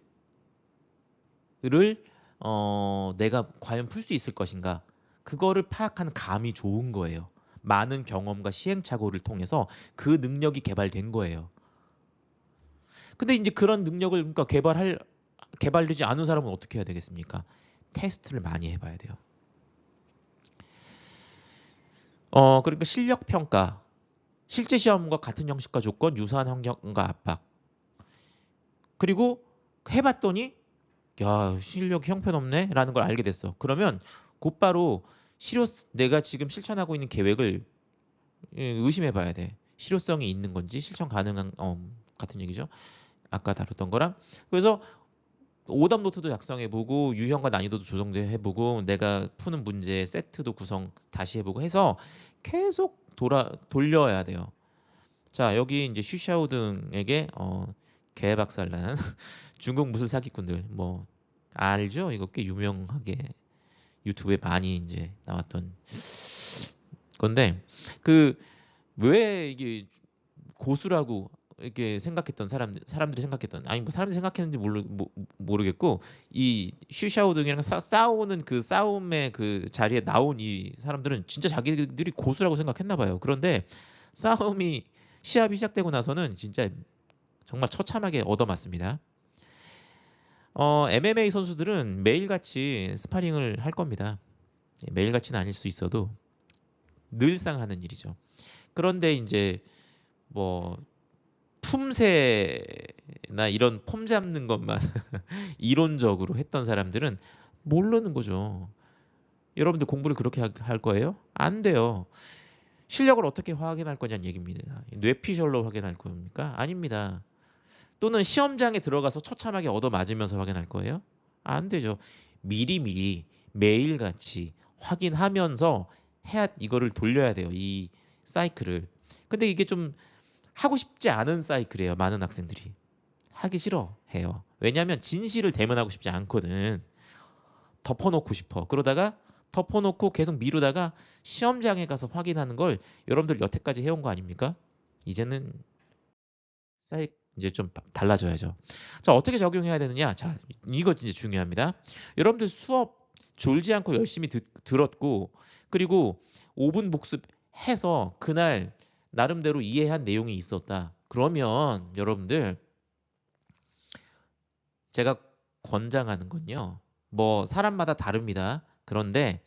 내가 과연 풀 수 있을 것인가? 그거를 파악하는 감이 좋은 거예요. 많은 경험과 시행착오를 통해서 그 능력이 개발된 거예요. 근데 이제 그런 능력을 그러니까 개발되지 않은 사람은 어떻게 해야 되겠습니까? 테스트를 많이 해봐야 돼요. 그러니까 실력 평가, 실제 시험과 같은 형식과 조건, 유사한 환경과 압박. 그리고 해봤더니 야, 실력 형편없네? 라는 걸 알게 됐어. 그러면 곧바로 내가 지금 실천하고 있는 계획을 의심해 봐야 돼. 실효성이 있는 건지, 실천 가능한, 같은 얘기죠. 아까 다뤘던 거랑. 그래서 오답 노트도 작성해보고, 유형과 난이도도 조정해보고, 내가 푸는 문제 세트도 구성 다시 해보고 해서 계속 돌려야 돼요. 자, 여기 이제 슈샤오등에게, 개박살난 중국 무술 사기꾼들, 뭐, 알죠? 이거 꽤 유명하게 유튜브에 많이 이제 나왔던 건데, 그, 왜 이게 고수라고 이렇게 생각했던 사람들이 생각했던, 아니 뭐 사람들이 생각했는지 모르겠고, 이 슈샤오등이랑 싸우는 그 싸움의 그 자리에 나온 이 사람들은 진짜 자기들이 고수라고 생각했나 봐요. 그런데 시합이 시작되고 나서는 진짜 정말 처참하게 얻어맞습니다. MMA 선수들은 매일같이 스파링을 할 겁니다. 매일같이는 아닐 수 있어도 늘상 하는 일이죠. 그런데 이제 뭐 품새나 이런 폼 잡는 것만 이론적으로 했던 사람들은 모르는 거죠. 여러분들 공부를 그렇게 할 거예요? 안 돼요. 실력을 어떻게 확인할 거냐는 얘기입니다. 뇌피셜로 확인할 겁니까? 아닙니다. 또는 시험장에 들어가서 처참하게 얻어맞으면서 확인할 거예요? 안 되죠. 미리미리 매일같이 확인하면서 이거를 돌려야 돼요. 이 사이클을. 근데 이게 좀 하고 싶지 않은 사이클이에요. 많은 학생들이. 하기 싫어 해요. 왜냐하면 진실을 대면하고 싶지 않거든. 덮어놓고 싶어. 그러다가 덮어놓고 계속 미루다가 시험장에 가서 확인하는 걸 여러분들 여태까지 해온 거 아닙니까? 이제는 이제 좀 달라져야죠. 자, 어떻게 적용해야 되느냐? 자, 이거 이제 중요합니다. 여러분들 수업 졸지 않고 열심히 들었고, 그리고 5분 복습해서 그날 나름대로 이해한 내용이 있었다. 그러면 여러분들 제가 권장하는 건요. 뭐 사람마다 다릅니다. 그런데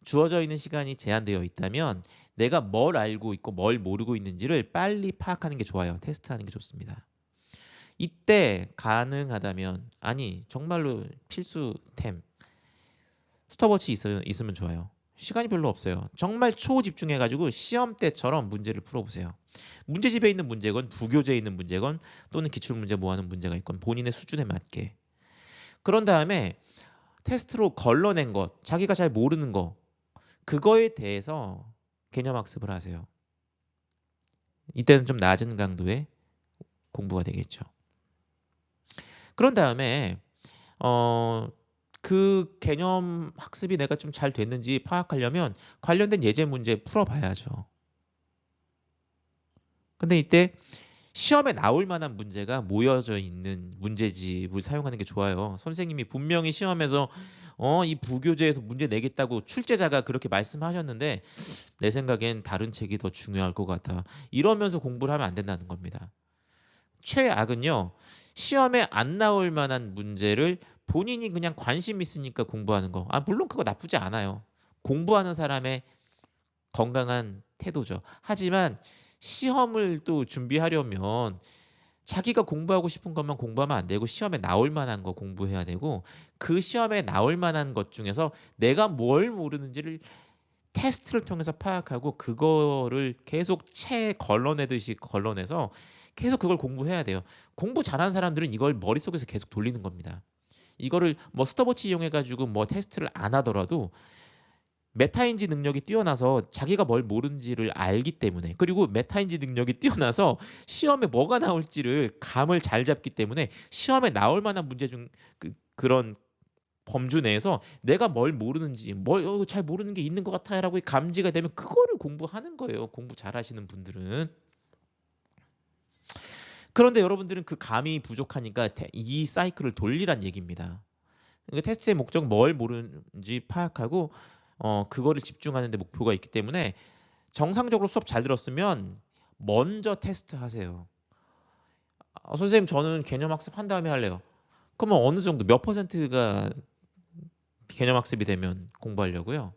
주어져 있는 시간이 제한되어 있다면 내가 뭘 알고 있고 뭘 모르고 있는지를 빨리 파악하는 게 좋아요. 테스트하는 게 좋습니다. 이때 가능하다면, 아니 정말로 필수템, 스톱워치 있으면 좋아요. 시간이 별로 없어요. 정말 초집중해가지고 시험 때처럼 문제를 풀어보세요. 문제집에 있는 문제건 부교재에 있는 문제건 또는 기출문제 모아놓은 문제가 있건 본인의 수준에 맞게. 그런 다음에 테스트로 걸러낸 것, 자기가 잘 모르는 거, 그거에 대해서 개념학습을 하세요. 이때는 좀 낮은 강도의 공부가 되겠죠. 그런 다음에 그 개념 학습이 내가 좀 잘 됐는지 파악하려면 관련된 예제 문제 풀어봐야죠. 근데 이때 시험에 나올 만한 문제가 모여져 있는 문제집을 사용하는 게 좋아요. 선생님이 분명히 시험에서 이 부교재에서 문제 내겠다고 출제자가 그렇게 말씀하셨는데 내 생각엔 다른 책이 더 중요할 것 같아. 이러면서 공부를 하면 안 된다는 겁니다. 최악은요. 시험에 안 나올 만한 문제를 본인이 그냥 관심 있으니까 공부하는 거. 물론 그거 나쁘지 않아요. 공부하는 사람의 건강한 태도죠. 하지만 시험을 또 준비하려면 자기가 공부하고 싶은 것만 공부하면 안 되고 시험에 나올 만한 거 공부해야 되고 그 시험에 나올 만한 것 중에서 내가 뭘 모르는지를 테스트를 통해서 파악하고 그거를 계속 걸러내듯이 걸러내서 계속 그걸 공부해야 돼요. 공부 잘하는 사람들은 이걸 머릿속에서 계속 돌리는 겁니다. 이거를 뭐 스톱워치 이용해가지고 뭐 테스트를 안 하더라도 메타인지 능력이 뛰어나서 자기가 뭘 모르는지를 알기 때문에 그리고 메타인지 능력이 뛰어나서 시험에 뭐가 나올지를 감을 잘 잡기 때문에 시험에 나올 만한 문제 중 그런 범주 내에서 내가 뭘 모르는지 뭘 잘 모르는 게 있는 것 같아라고 감지가 되면 그거를 공부하는 거예요. 공부 잘하시는 분들은. 그런데 여러분들은 그 감이 부족하니까 이 사이클을 돌리란 얘기입니다. 그러니까 테스트의 목적 뭘 모르는지 파악하고 그거를 집중하는 데 목표가 있기 때문에 정상적으로 수업 잘 들었으면 먼저 테스트 하세요. 선생님 저는 개념학습 한 다음에 할래요. 그러면 어느 정도 몇 퍼센트가 개념학습이 되면 공부하려고요?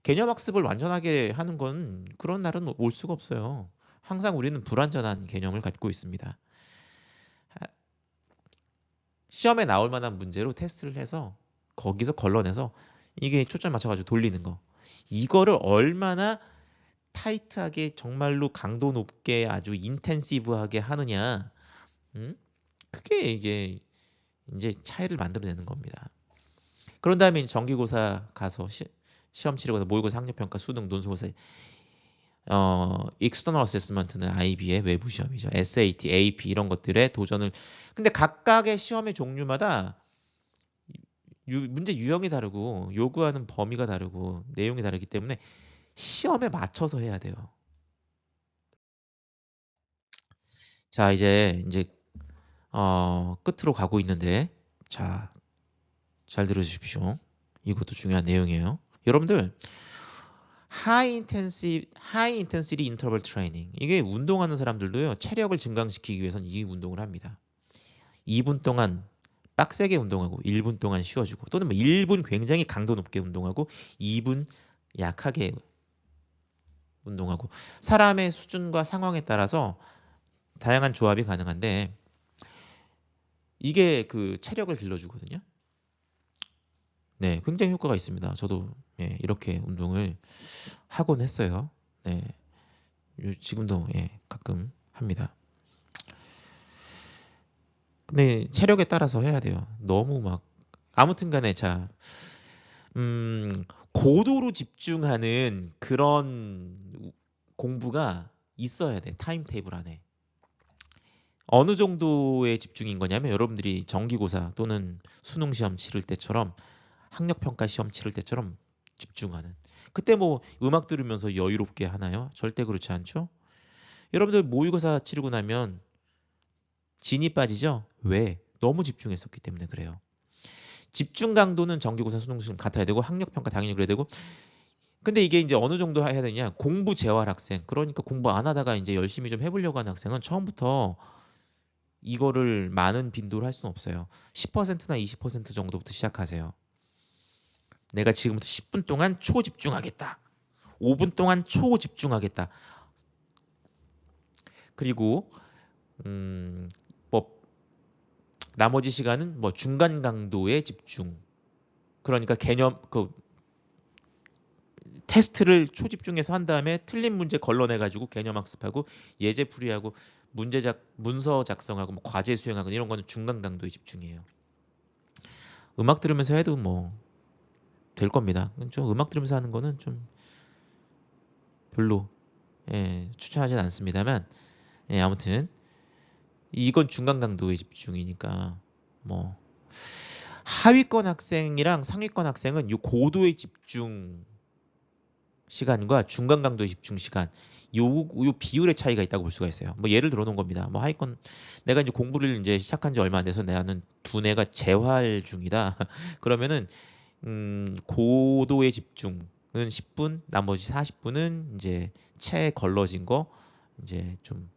개념학습을 완전하게 하는 건 그런 날은 올 수가 없어요. 항상 우리는 불완전한 개념을 갖고 있습니다. 시험에 나올 만한 문제로 테스트를 해서 거기서 걸러내서 이게 초점 맞춰가지고 돌리는 거. 이거를 얼마나 타이트하게 정말로 강도 높게 아주 인텐시브하게 하느냐. 그게 이게 이제 차이를 만들어내는 겁니다. 그런 다음에 정기고사 가서 시험 치르고서 모의고사, 학력평가, 수능, 논술고사, external assessment는 IB의 외부 시험이죠. SAT, AP 이런 것들에 도전을. 근데 각각의 시험의 종류마다 문제 유형이 다르고 요구하는 범위가 다르고 내용이 다르기 때문에 시험에 맞춰서 해야 돼요. 자, 이제 끝으로 가고 있는데, 자, 잘 들어주십시오. 이것도 중요한 내용이에요. 여러분들, high intensity interval training. 이게 운동하는 사람들도요, 체력을 증강시키기 위해서는 이 운동을 합니다. 2분 동안 빡세게 운동하고 1분 동안 쉬어주고 또는 뭐 1분 굉장히 강도 높게 운동하고 2분 약하게 운동하고 사람의 수준과 상황에 따라서 다양한 조합이 가능한데 이게 그 체력을 길러주거든요. 네, 굉장히 효과가 있습니다. 저도 이렇게 운동을 하곤 했어요. 네, 지금도 가끔 합니다. 근데 체력에 따라서 해야 돼요. 너무 막 아무튼 간에 자 고도로 집중하는 그런 공부가 있어야 돼. 타임테이블 안에. 어느 정도의 집중인 거냐면 여러분들이 정기고사 또는 수능 시험 치를 때처럼 학력평가 시험 치를 때처럼 집중하는. 그때 뭐 음악 들으면서 여유롭게 하나요? 절대 그렇지 않죠? 여러분들 모의고사 치르고 나면 진이 빠지죠? 왜? 너무 집중했었기 때문에 그래요. 집중 강도는 정기고사 수능 시험 같아야 되고 학력평가 당연히 그래야 되고 근데 이게 이제 어느 정도 해야 되냐? 공부 재활 학생. 그러니까 공부 안 하다가 이제 열심히 좀 해보려고 하는 학생은 처음부터 이거를 많은 빈도로 할 수는 없어요. 10%나 20% 정도부터 시작하세요. 내가 지금부터 10분 동안 초집중하겠다. 5분 동안 초집중하겠다. 그리고 뭐 나머지 시간은 뭐 중간 강도의 집중. 그러니까 개념 그 테스트를 초집중해서 한 다음에 틀린 문제 걸러내 가지고 개념 학습하고 예제 풀이하고 문서 작성하고 뭐 과제 수행하고 이런 거는 중간 강도의 집중이에요. 음악 들으면서 해도 뭐 될 겁니다. 좀 음악 들으면서 하는 거는 좀 별로 추천하진 않습니다만 아무튼 이건 중간 강도의 집중이니까 뭐 하위권 학생이랑 상위권 학생은 이 고도의 집중 시간과 중간 강도의 집중 시간 요 비율의 차이가 있다고 볼 수가 있어요. 뭐 예를 들어 놓은 겁니다. 뭐 하위권 내가 이제 공부를 이제 시작한 지 얼마 안 돼서 나는 두뇌가 재활 중이다. 그러면은 고도의 집중은 10분, 나머지 40분은 이제 채 걸러진 거 이제 좀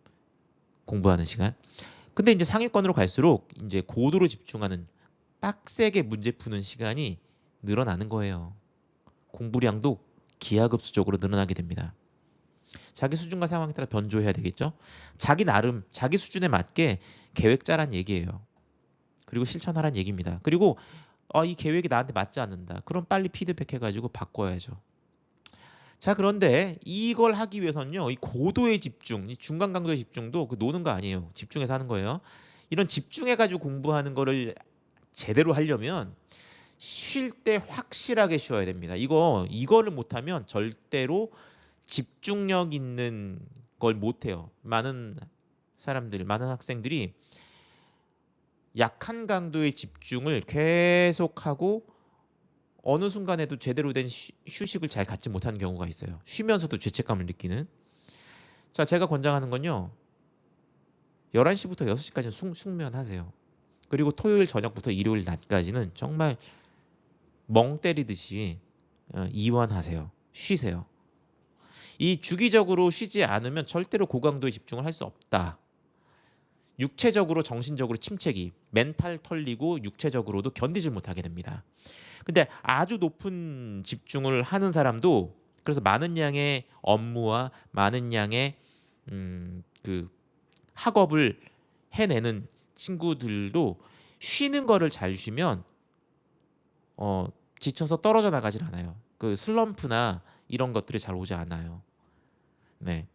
공부하는 시간. 근데 이제 상위권으로 갈수록 이제 고도로 집중하는 빡세게 문제 푸는 시간이 늘어나는 거예요. 공부량도 기하급수적으로 늘어나게 됩니다. 자기 수준과 상황에 따라 변조해야 되겠죠. 자기 나름, 자기 수준에 맞게 계획 짜란 얘기예요. 그리고 실천하란 얘기입니다. 그리고 이 계획이 나한테 맞지 않는다. 그럼 빨리 피드백 해가지고 바꿔야죠. 자, 그런데 이걸 하기 위해서는요, 이 고도의 집중, 이 중간 강도의 집중도 그 노는 거 아니에요. 집중해서 하는 거예요. 이런 집중해가지고 공부하는 거를 제대로 하려면 쉴 때 확실하게 쉬어야 됩니다. 이거를 못하면 절대로 집중력 있는 걸 못해요. 많은 사람들, 많은 학생들이 약한 강도의 집중을 계속하고 어느 순간에도 제대로 된 휴식을 잘 갖지 못하는 경우가 있어요. 쉬면서도 죄책감을 느끼는. 자, 제가 권장하는 건요. 11시부터 6시까지는 숙면하세요. 그리고 토요일 저녁부터 일요일 낮까지는 정말 멍 때리듯이 이완하세요. 쉬세요. 이 주기적으로 쉬지 않으면 절대로 고강도에 집중을 할 수 없다. 육체적으로 정신적으로 침체기, 멘탈 털리고 육체적으로도 견디질 못하게 됩니다. 근데 아주 높은 집중을 하는 사람도 그래서 많은 양의 업무와 많은 양의 그 학업을 해내는 친구들도 쉬는 거를 잘 쉬면 지쳐서 떨어져 나가질 않아요. 그 슬럼프나 이런 것들이 잘 오지 않아요. 네.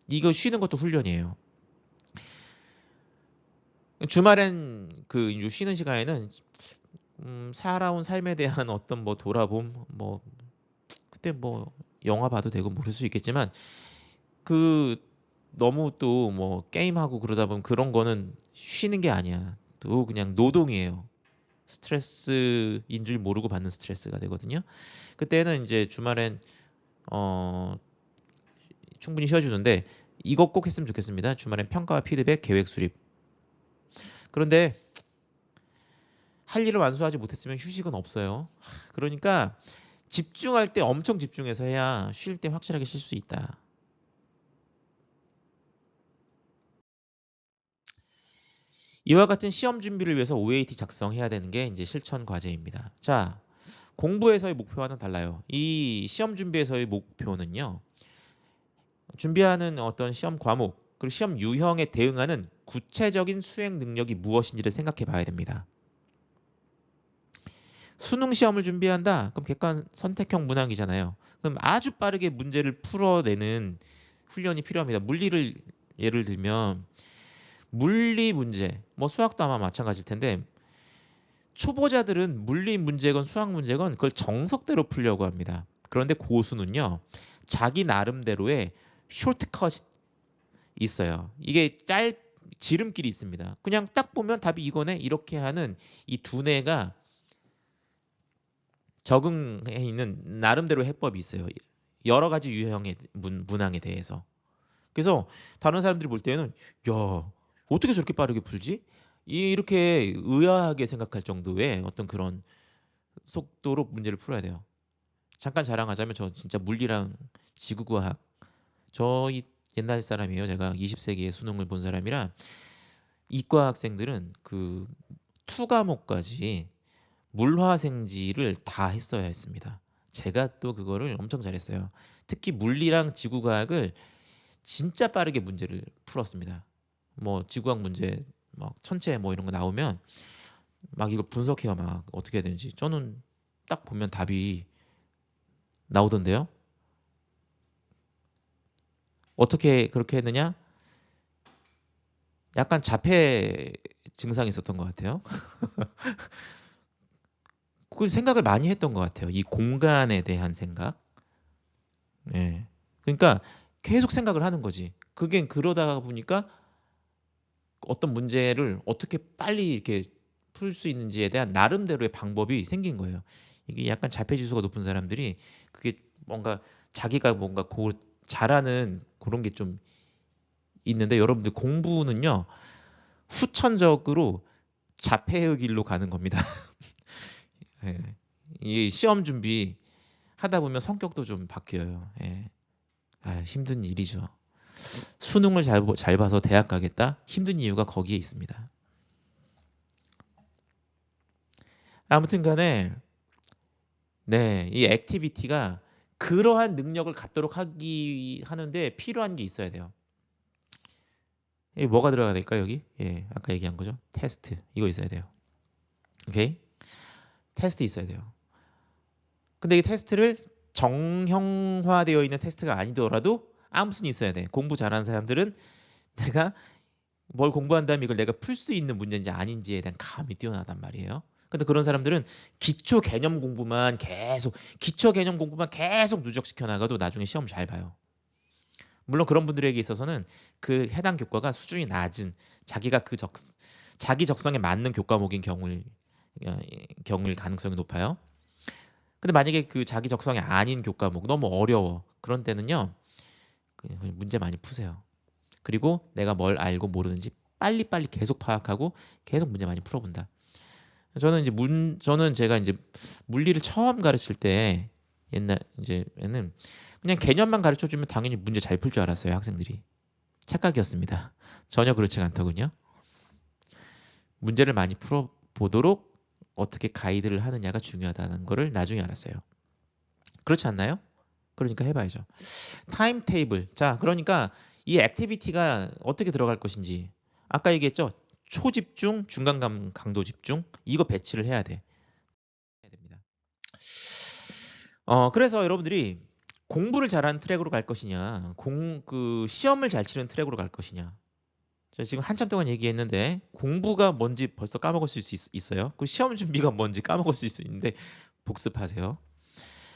이거 쉬는 것도 훈련이에요. 주말엔 그 이제 쉬는 시간에는 살아온 삶에 대한 어떤 뭐 돌아봄, 뭐 그때 뭐 영화 봐도 되고 모를 수 있겠지만 그 너무 또 뭐 게임하고 그러다 보면 그런 거는 쉬는 게 아니야. 또 그냥 노동이에요. 스트레스인 줄 모르고 받는 스트레스가 되거든요. 그때는 이제 주말엔 어 충분히 쉬어주는데 이거 꼭 했으면 좋겠습니다. 주말엔 평가와 피드백, 계획 수립. 그런데 할 일을 완수하지 못했으면 휴식은 없어요. 그러니까 집중할 때 엄청 집중해서 해야 쉴 때 확실하게 쉴 수 있다. 이와 같은 시험 준비를 위해서 OAT 작성해야 되는 게 이제 실천 과제입니다. 자, 공부에서의 목표와는 달라요. 이 시험 준비에서의 목표는요. 준비하는 어떤 시험 과목, 그리고 시험 유형에 대응하는 구체적인 수행 능력이 무엇인지를 생각해 봐야 됩니다. 수능 시험을 준비한다? 그럼 객관 선택형 문항이잖아요. 그럼 아주 빠르게 문제를 풀어내는 훈련이 필요합니다. 물리를 예를 들면 물리 문제, 뭐 수학도 아마 마찬가지일 텐데 초보자들은 물리 문제건 수학 문제건 그걸 정석대로 풀려고 합니다. 그런데 고수는요. 자기 나름대로의 쇼트컷이 있어요. 이게 지름길이 있습니다. 그냥 딱 보면 답이 이거네 이렇게 하는 이 두뇌가 적응해 있는 나름대로 해법이 있어요. 여러 가지 유형의 문항에 대해서. 그래서 다른 사람들이 볼 때는 야 어떻게 저렇게 빠르게 풀지? 이렇게 의아하게 생각할 정도의 어떤 그런 속도로 문제를 풀어야 돼요. 잠깐 자랑하자면 저 진짜 물리랑 지구과학 저희 옛날 사람이에요. 제가 20세기에 수능을 본 사람이라 이과 학생들은 그 투 과목까지 물화생지를 다 했어야 했습니다. 제가 또 그거를 엄청 잘했어요. 특히 물리랑 지구과학을 진짜 빠르게 문제를 풀었습니다. 뭐 지구과학 문제 막 천체 뭐 이런 거 나오면 막 이거 분석해요. 막 어떻게 해야 되는지. 저는 딱 보면 답이 나오던데요. 어떻게 그렇게 했느냐? 약간 자폐 증상이 있었던 것 같아요. 그 생각을 많이 했던 것 같아요. 이 공간에 대한 생각. 예. 그러니까 계속 생각을 하는 거지. 그게 그러다가 보니까 어떤 문제를 어떻게 빨리 이렇게 풀 수 있는지에 대한 나름대로의 방법이 생긴 거예요. 이게 약간 자폐지수가 높은 사람들이 그게 뭔가 자기가 뭔가 잘하는 그런 게 좀 있는데 여러분들 공부는요 후천적으로 자폐의 길로 가는 겁니다. 예. 이 시험 준비 하다 보면 성격도 좀 바뀌어요. 예. 힘든 일이죠. 수능을 잘 봐서 대학 가겠다? 힘든 이유가 거기에 있습니다. 아무튼 간에 네, 이 액티비티가 그러한 능력을 갖도록 하는데 필요한 게 있어야 돼요. 뭐가 들어가야 될까요, 여기? 예, 아까 얘기한 거죠. 테스트. 이거 있어야 돼요. 오케이? 테스트 있어야 돼요. 근데 이 테스트를 정형화되어 있는 테스트가 아니더라도 아무튼 있어야 돼. 공부 잘하는 사람들은 내가 뭘 공부한 다음에 이걸 내가 풀 수 있는 문제인지 아닌지에 대한 감이 뛰어나단 말이에요. 근데 그런 사람들은 기초 개념 공부만 계속 누적시켜 나가도 나중에 시험 잘 봐요. 물론 그런 분들에게 있어서는 그 해당 교과가 수준이 낮은 자기가 자기 적성에 맞는 교과목인 경우일 가능성이 높아요. 근데 만약에 그 자기 적성이 아닌 교과목 너무 어려워. 그런 때는요. 그냥 문제 많이 푸세요. 그리고 내가 뭘 알고 모르는지 빨리빨리 계속 파악하고 계속 문제 많이 풀어본다. 저는 제가 이제 물리를 처음 가르칠 때 옛날 이제는 그냥 개념만 가르쳐주면 당연히 문제 잘 풀 줄 알았어요, 학생들이. 착각이었습니다. 전혀 그렇지가 않더군요. 문제를 많이 풀어보도록 어떻게 가이드를 하느냐가 중요하다는 거를 나중에 알았어요. 그렇지 않나요? 그러니까 해봐야죠. 타임 테이블. 자, 그러니까 이 액티비티가 어떻게 들어갈 것인지. 아까 얘기했죠? 초집중, 중간 강도 집중. 이거 배치를 해야 돼. 해야 됩니다. 그래서 여러분들이 공부를 잘하는 트랙으로 갈 것이냐, 시험을 잘 치는 트랙으로 갈 것이냐. 제가 지금 한참 동안 얘기했는데 공부가 뭔지 벌써 까먹을 수 있어요. 그 시험 준비가 뭔지 까먹을 수 있는데 복습하세요.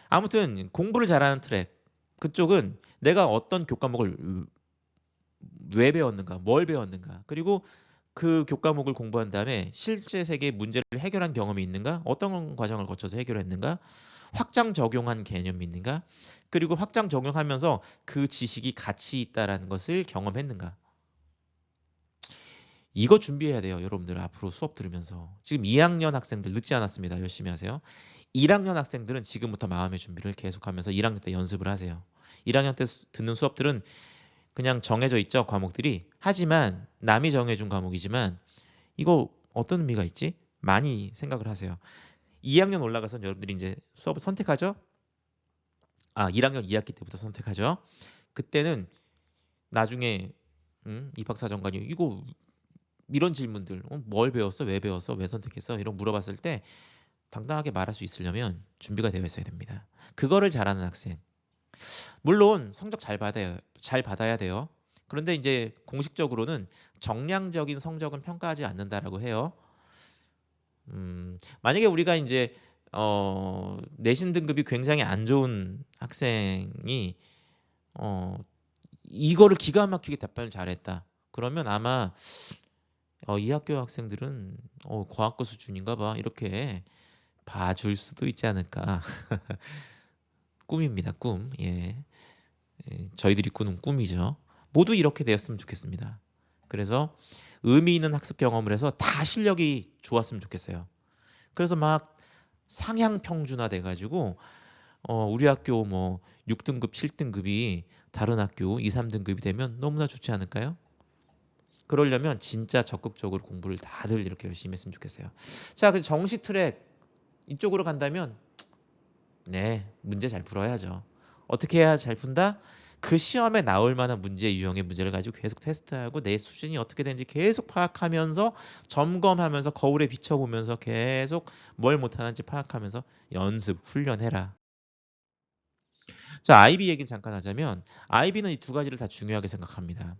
아무튼 공부를 잘하는 트랙. 그쪽은 내가 어떤 교과목을 왜 배웠는가, 뭘 배웠는가, 그리고 그 교과목을 공부한 다음에 실제 세계의 문제를 해결한 경험이 있는가, 어떤 과정을 거쳐서 해결했는가, 확장 적용한 개념이 있는가, 그리고 확장 적용하면서 그 지식이 가치 있다라는 것을 경험했는가. 이거 준비해야 돼요, 여러분들. 앞으로 수업 들으면서. 지금 2학년 학생들 늦지 않았습니다. 열심히 하세요. 1학년 학생들은 지금부터 마음의 준비를 계속하면서 1학년 때 연습을 하세요. 1학년 때 듣는 수업들은 그냥 정해져 있죠, 과목들이. 하지만 남이 정해준 과목이지만 이거 어떤 의미가 있지? 많이 생각을 하세요. 2학년 올라가서 여러분들이 이제 수업을 선택하죠? 1학년 2학기 때부터 선택하죠. 그때는 나중에 입학사정관이 이거 이런 질문들, 뭘 배웠어? 왜 배웠어? 왜 선택했어? 이런 물어봤을 때 당당하게 말할 수 있으려면 준비가 되어 있어야 됩니다. 그거를 잘하는 학생. 물론 성적 잘 받아야 돼요. 그런데 이제 공식적으로는 정량적인 성적은 평가하지 않는다라고 해요. 만약에 우리가 이제 내신 등급이 굉장히 안 좋은 학생이 이거를 기가 막히게 답변을 잘했다. 그러면 아마 이 학교 학생들은 과학고 수준인가 봐. 이렇게 봐줄 수도 있지 않을까. 꿈입니다, 꿈. 예. 저희들이 꾸는 꿈이죠. 모두 이렇게 되었으면 좋겠습니다. 그래서 의미 있는 학습 경험을 해서 다 실력이 좋았으면 좋겠어요. 그래서 막 상향 평준화 돼가지고 우리 학교 뭐 6등급, 7등급이 다른 학교 2, 3등급이 되면 너무나 좋지 않을까요? 그러려면 진짜 적극적으로 공부를 다들 이렇게 열심히 했으면 좋겠어요. 자, 그 정시 트랙 이쪽으로 간다면 네, 문제 잘 풀어야죠. 어떻게 해야 잘 푼다? 그 시험에 나올 만한 문제 유형의 문제를 가지고 계속 테스트하고 내 수준이 어떻게 되는지 계속 파악하면서 점검하면서 거울에 비춰보면서 계속 뭘 못하는지 파악하면서 연습, 훈련해라. 자, IB 얘기를 잠깐 하자면 IB는 이 두 가지를 다 중요하게 생각합니다.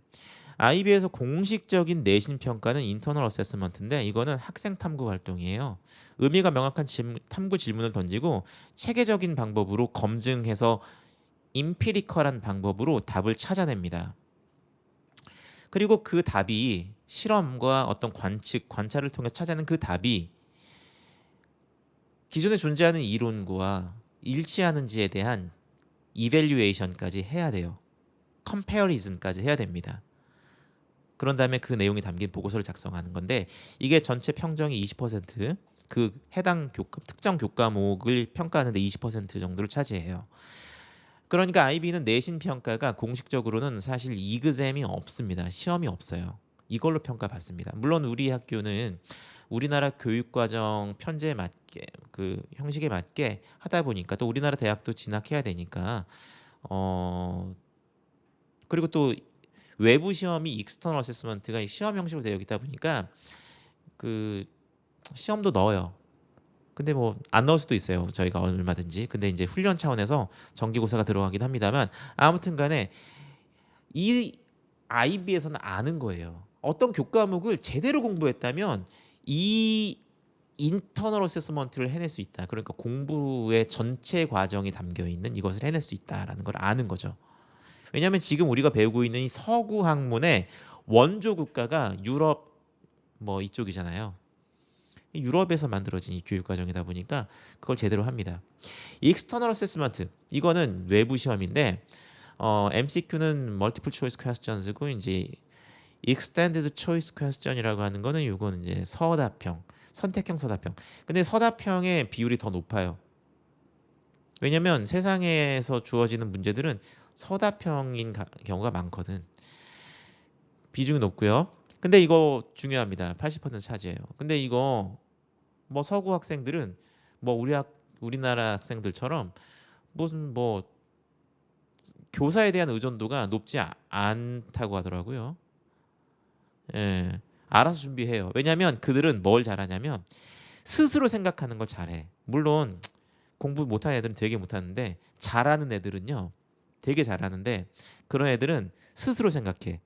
IB에서 공식적인 내신 평가는 인터널 어세스먼트인데 이거는 학생 탐구 활동이에요. 의미가 명확한 탐구 질문을 던지고 체계적인 방법으로 검증해서 임피리컬한 방법으로 답을 찾아냅니다. 그리고 그 답이 실험과 어떤 관찰을 통해 찾아낸 그 답이 기존에 존재하는 이론과 일치하는지에 대한 이밸류에이션까지 해야 돼요. 컴패리즌까지 해야 됩니다. 그런 다음에 그 내용이 담긴 보고서를 작성하는 건데 이게 전체 평정이 20%, 그 해당 특정 교과목을 평가하는데 20% 정도를 차지해요. 그러니까 IB는 내신 평가가 공식적으로는 사실 이그잼이 없습니다. 시험이 없어요. 이걸로 평가받습니다. 물론 우리 학교는 우리나라 교육과정 편제에 맞게 그 형식에 맞게 하다 보니까 또 우리나라 대학도 진학해야 되니까 그리고 또 외부 시험이 익스터널 어세스먼트가 시험 형식으로 되어 있다 보니까 그 시험도 넣어요. 근데 뭐 안 넣을 수도 있어요. 저희가 얼마든지. 근데 이제 훈련 차원에서 정기고사가 들어가긴 합니다만 아무튼 간에 이 IB에서는 아는 거예요. 어떤 교과목을 제대로 공부했다면 이 인터널 어세스먼트를 해낼 수 있다. 그러니까 공부의 전체 과정이 담겨 있는 이것을 해낼 수 있다라는 걸 아는 거죠. 왜냐하면 지금 우리가 배우고 있는 이 서구 학문의 원조 국가가 유럽 뭐 이쪽이잖아요. 유럽에서 만들어진 이 교육 과정이다 보니까 그걸 제대로 합니다. 익스터널 어세스먼트 이거는 외부 시험인데 MCQ는 Multiple Choice Questions고 이제 Extended Choice Question이라고 하는 거는 이거는 이제 서답형, 선택형 서답형. 근데 서답형의 비율이 더 높아요. 왜냐면 세상에서 주어지는 문제들은 서답형인 경우가 많거든. 비중이 높고요. 근데 이거 중요합니다. 80% 차지해요. 근데 이거 뭐 서구 학생들은 뭐 우리나라 학생들처럼 무슨 뭐 교사에 대한 의존도가 높지 않다고 하더라고요. 예. 알아서 준비해요. 왜냐면 그들은 뭘 잘하냐면 스스로 생각하는 걸 잘해. 물론 공부 못하는 애들은 되게 못하는데 잘하는 애들은요. 되게 잘하는데 그런 애들은 스스로 생각해.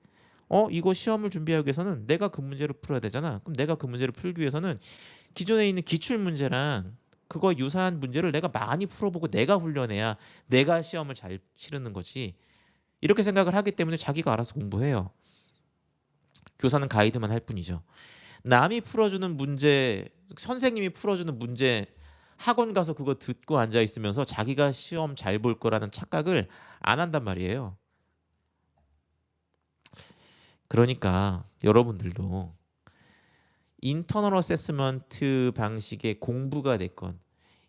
이거 시험을 준비하기 위해서는 내가 그 문제를 풀어야 되잖아. 그럼 내가 그 문제를 풀기 위해서는 기존에 있는 기출 문제랑 그거 유사한 문제를 내가 많이 풀어보고 내가 훈련해야 내가 시험을 잘 치르는 거지. 이렇게 생각을 하기 때문에 자기가 알아서 공부해요. 교사는 가이드만 할 뿐이죠. 남이 풀어주는 문제, 선생님이 풀어주는 문제 학원 가서 그거 듣고 앉아 있으면서 자기가 시험 잘 볼 거라는 착각을 안 한단 말이에요. 그러니까 여러분들도 인터널 어세스먼트 방식의 공부가 됐건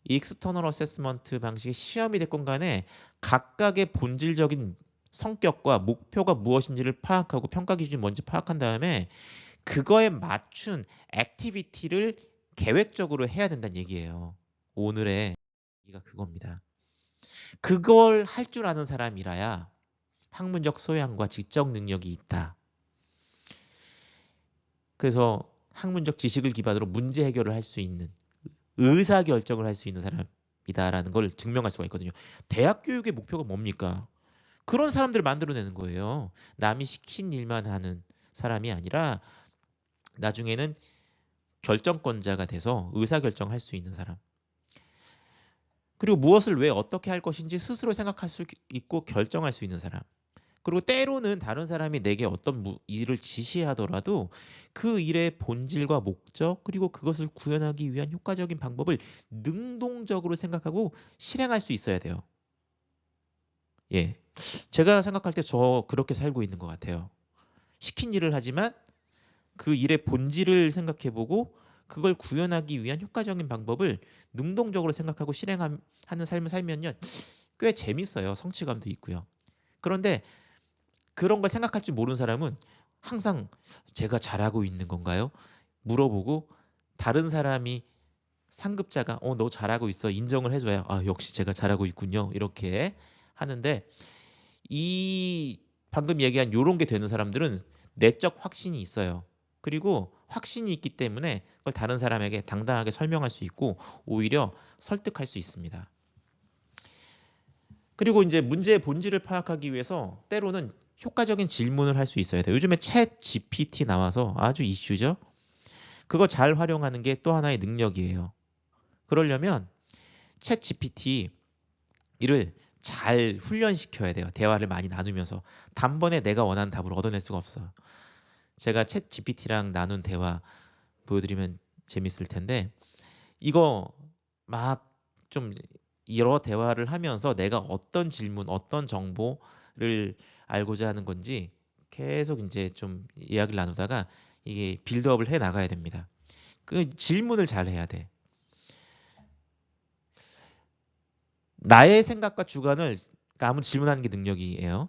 익스터널 어세스먼트 방식의 시험이 됐건 간에 각각의 본질적인 성격과 목표가 무엇인지를 파악하고 평가 기준이 뭔지 파악한 다음에 그거에 맞춘 액티비티를 계획적으로 해야 된다는 얘기예요. 오늘의 얘기가 그겁니다. 그걸 할 줄 아는 사람이라야 학문적 소양과 지적 능력이 있다. 그래서 학문적 지식을 기반으로 문제 해결을 할 수 있는 의사 결정을 할 수 있는 사람이다라는 걸 증명할 수가 있거든요. 대학 교육의 목표가 뭡니까? 그런 사람들을 만들어내는 거예요. 남이 시킨 일만 하는 사람이 아니라 나중에는 결정권자가 돼서 의사결정할 수 있는 사람. 그리고 무엇을 왜 어떻게 할 것인지 스스로 생각할 수 있고 결정할 수 있는 사람. 그리고 때로는 다른 사람이 내게 어떤 일을 지시하더라도 그 일의 본질과 목적 그리고 그것을 구현하기 위한 효과적인 방법을 능동적으로 생각하고 실행할 수 있어야 돼요. 예. 제가 생각할 때 저 그렇게 살고 있는 것 같아요. 시킨 일을 하지만 그 일의 본질을 생각해보고 그걸 구현하기 위한 효과적인 방법을 능동적으로 생각하고 실행하는 삶을 살면요. 꽤 재밌어요. 성취감도 있고요. 그런데 그런 걸 생각할 줄 모르는 사람은 항상 제가 잘하고 있는 건가요? 물어보고 다른 사람이 상급자가 너 잘하고 있어 인정을 해줘야 역시 제가 잘하고 있군요. 이렇게 하는데 이 방금 얘기한 요런 게 되는 사람들은 내적 확신이 있어요. 그리고 확신이 있기 때문에 그걸 다른 사람에게 당당하게 설명할 수 있고 오히려 설득할 수 있습니다. 그리고 이제 문제의 본질을 파악하기 위해서 때로는 효과적인 질문을 할 수 있어야 돼요. 요즘에 챗 GPT 나와서 아주 이슈죠. 그거 잘 활용하는 게 또 하나의 능력이에요. 그러려면 챗 GPT를 잘 훈련시켜야 돼요. 대화를 많이 나누면서. 단번에 내가 원하는 답을 얻어낼 수가 없어요. 제가 챗 GPT랑 나눈 대화 보여드리면 재밌을 텐데 이거 막 좀 여러 대화를 하면서 내가 어떤 질문, 어떤 정보를 알고자 하는 건지 계속 이제 좀 이야기를 나누다가 이게 빌드업을 해 나가야 됩니다. 그 질문을 잘 해야 돼. 나의 생각과 주관을 그러니까 아무리 질문하는 게 능력이에요.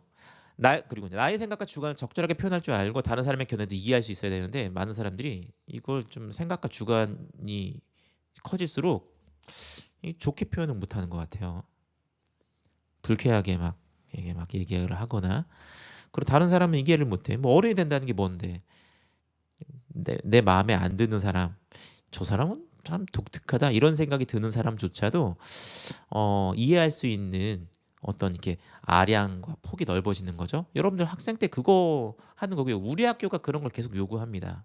그리고 나의 생각과 주관을 적절하게 표현할 줄 알고 다른 사람의 견해도 이해할 수 있어야 되는데 많은 사람들이 이걸 좀 생각과 주관이 커질수록 좋게 표현을 못하는 것 같아요. 불쾌하게 막 이게 막 얘기를 하거나 그리고 다른 사람은 이해를 못해. 뭐 어른이 된다는 게 뭔데? 내 마음에 안 드는 사람, 저 사람은 참 독특하다 이런 생각이 드는 사람조차도 이해할 수 있는 어떤 이렇게 아량과 폭이 넓어지는 거죠. 여러분들 학생 때 그거 하는 거고요. 우리 학교가 그런 걸 계속 요구합니다.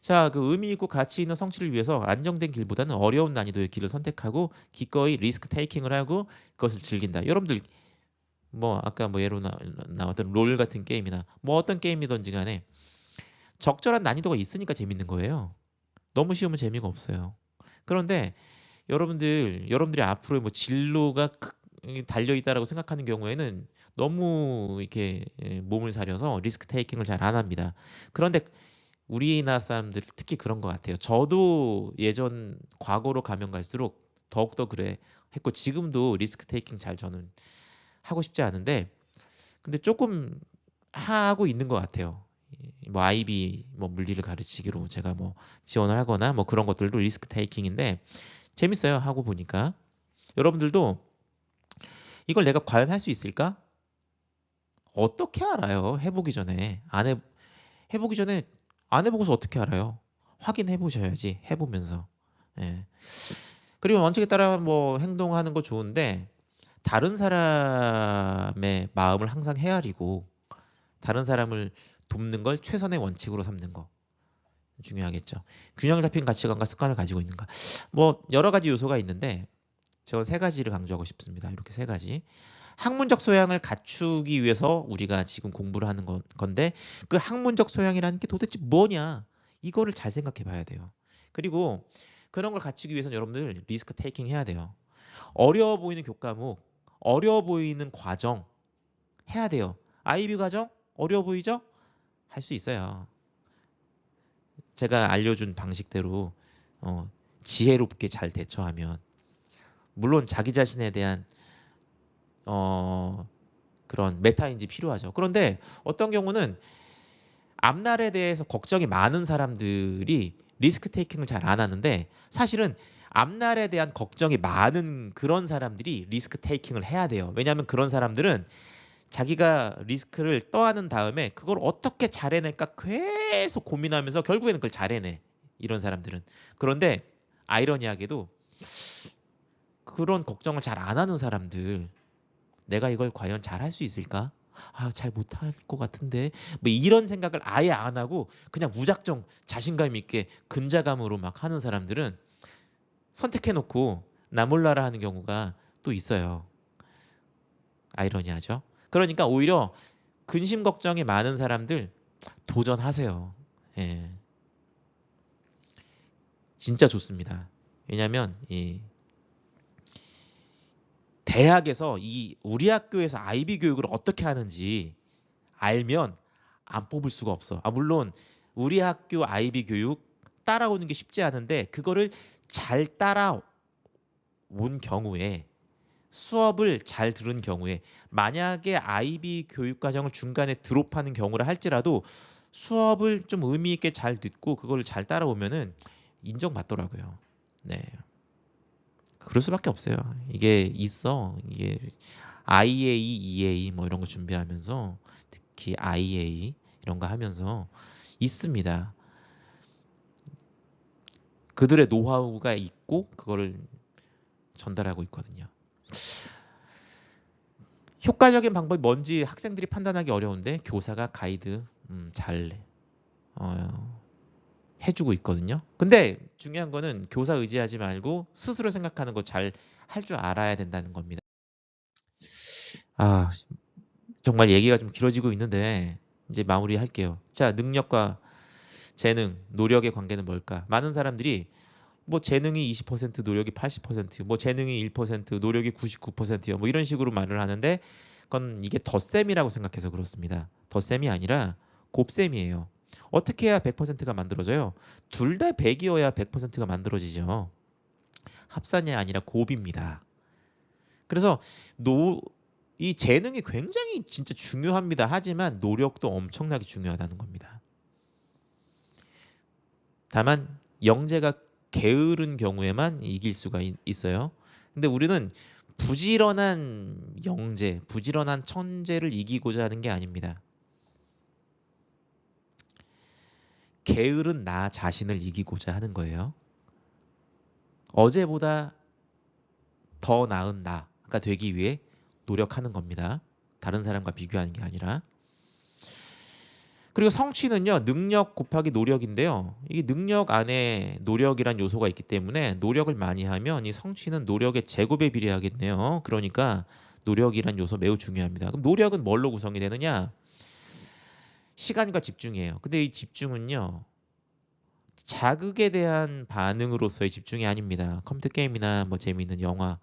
자, 그 의미 있고 가치 있는 성취를 위해서 안정된 길보다는 어려운 난이도의 길을 선택하고 기꺼이 리스크 테이킹을 하고 그것을 즐긴다. 여러분들 뭐 아까 뭐 예로 나왔던 롤 같은 게임이나 뭐 어떤 게임이든지 간에 적절한 난이도가 있으니까 재밌는 거예요. 너무 쉬우면 재미가 없어요. 그런데 여러분들이 앞으로 뭐 진로가 달려 있다라고 생각하는 경우에는 너무 이렇게 몸을 사려서 리스크 테이킹을 잘 안 합니다. 그런데 우리나라 사람들 특히 그런 것 같아요. 저도 예전 과거로 가면 갈수록 더욱더 그래 했고 지금도 리스크 테이킹 잘 저는 하고 싶지 않은데 근데 조금 하고 있는 것 같아요. 뭐 IB 뭐 물리를 가르치기로 제가 뭐 지원을 하거나 뭐 그런 것들도 리스크 테이킹인데 재밌어요. 하고 보니까. 여러분들도 이걸 내가 과연 할 수 있을까? 어떻게 알아요? 해보기 전에. 해보기 전에 안 해보고서 어떻게 알아요? 확인해 보셔야지. 해보면서. 예. 그리고 원칙에 따라 뭐 행동하는 거 좋은데 다른 사람의 마음을 항상 헤아리고 다른 사람을 돕는 걸 최선의 원칙으로 삼는 거 중요하겠죠. 균형 잡힌 가치관과 습관을 가지고 있는가. 뭐 여러 가지 요소가 있는데 저는 세 가지를 강조하고 싶습니다. 이렇게 세 가지. 학문적 소양을 갖추기 위해서 우리가 지금 공부를 하는 건데 그 학문적 소양이라는 게 도대체 뭐냐? 이거를 잘 생각해 봐야 돼요. 그리고 그런 걸 갖추기 위해서는 여러분들 리스크 테이킹 해야 돼요. 어려워 보이는 교과목, 어려워 보이는 과정 해야 돼요. IB 과정 어려워 보이죠? 할 수 있어요. 제가 알려준 방식대로 지혜롭게 잘 대처하면 물론 자기 자신에 대한 그런 메타인지 필요하죠. 그런데 어떤 경우는 앞날에 대해서 걱정이 많은 사람들이 리스크 테이킹을 잘 안 하는데 사실은 앞날에 대한 걱정이 많은 그런 사람들이 리스크 테이킹을 해야 돼요. 왜냐하면 그런 사람들은 자기가 리스크를 떠안은 다음에 그걸 어떻게 잘 해낼까 계속 고민하면서 결국에는 그걸 잘 해내. 이런 사람들은. 그런데 아이러니하게도 그런 걱정을 잘 안 하는 사람들 내가 이걸 과연 잘 할 수 있을까? 아, 잘 못할 것 같은데. 뭐 이런 생각을 아예 안 하고 그냥 무작정 자신감 있게 근자감으로 막 하는 사람들은 선택해놓고 나 몰라라 하는 경우가 또 있어요. 아이러니하죠. 그러니까 오히려 근심 걱정이 많은 사람들 도전하세요. 예. 진짜 좋습니다. 왜냐면 이 대학에서 이 우리 학교에서 IB 교육을 어떻게 하는지 알면 안 뽑을 수가 없어. 물론 우리 학교 IB 교육 따라오는 게 쉽지 않은데 그거를 잘 따라온 경우에 수업을 잘 들은 경우에 만약에 IB 교육 과정을 중간에 드롭하는 경우라 할지라도 수업을 좀 의미 있게 잘 듣고 그걸 잘 따라오면은 인정받더라고요. 네. 그럴 수밖에 없어요. 이게 있어. 이게 IA, EA 뭐 이런 거 준비하면서 특히 IA 이런 거 하면서 있습니다. 그들의 노하우가 있고 그거를 전달하고 있거든요. 효과적인 방법이 뭔지 학생들이 판단하기 어려운데 교사가 가이드 잘 해주고 있거든요. 근데 중요한 거는 교사 의지하지 말고 스스로 생각하는 거 잘 할 줄 알아야 된다는 겁니다. 아, 정말 얘기가 좀 길어지고 있는데 이제 마무리할게요. 자, 능력과 재능, 노력의 관계는 뭘까? 많은 사람들이 뭐 재능이 20%, 노력이 80%, 뭐 재능이 1%, 노력이 99%요. 뭐 이런 식으로 말을 하는데 그건 이게 덧셈이라고 생각해서 그렇습니다. 덧셈이 아니라 곱셈이에요. 어떻게 해야 100%가 만들어져요? 둘 다 100이어야 100%가 만들어지죠. 합산이 아니라 곱입니다. 그래서 이 재능이 굉장히 진짜 중요합니다. 하지만 노력도 엄청나게 중요하다는 겁니다. 다만 영재가 게으른 경우에만 이길 수가 있어요. 근데 우리는 부지런한 영재, 부지런한 천재를 이기고자 하는 게 아닙니다. 게으른 나 자신을 이기고자 하는 거예요. 어제보다 더 나은 나가 되기 위해 노력하는 겁니다. 다른 사람과 비교하는 게 아니라. 그리고 성취는요, 능력 곱하기 노력인데요. 이게 능력 안에 노력이란 요소가 있기 때문에 노력을 많이 하면 이 성취는 노력의 제곱에 비례하겠네요. 그러니까 노력이란 요소 매우 중요합니다. 그럼 노력은 뭘로 구성이 되느냐? 시간과 집중이에요. 근데 이 집중은요, 자극에 대한 반응으로서의 집중이 아닙니다. 컴퓨터 게임이나 뭐 재미있는 영화,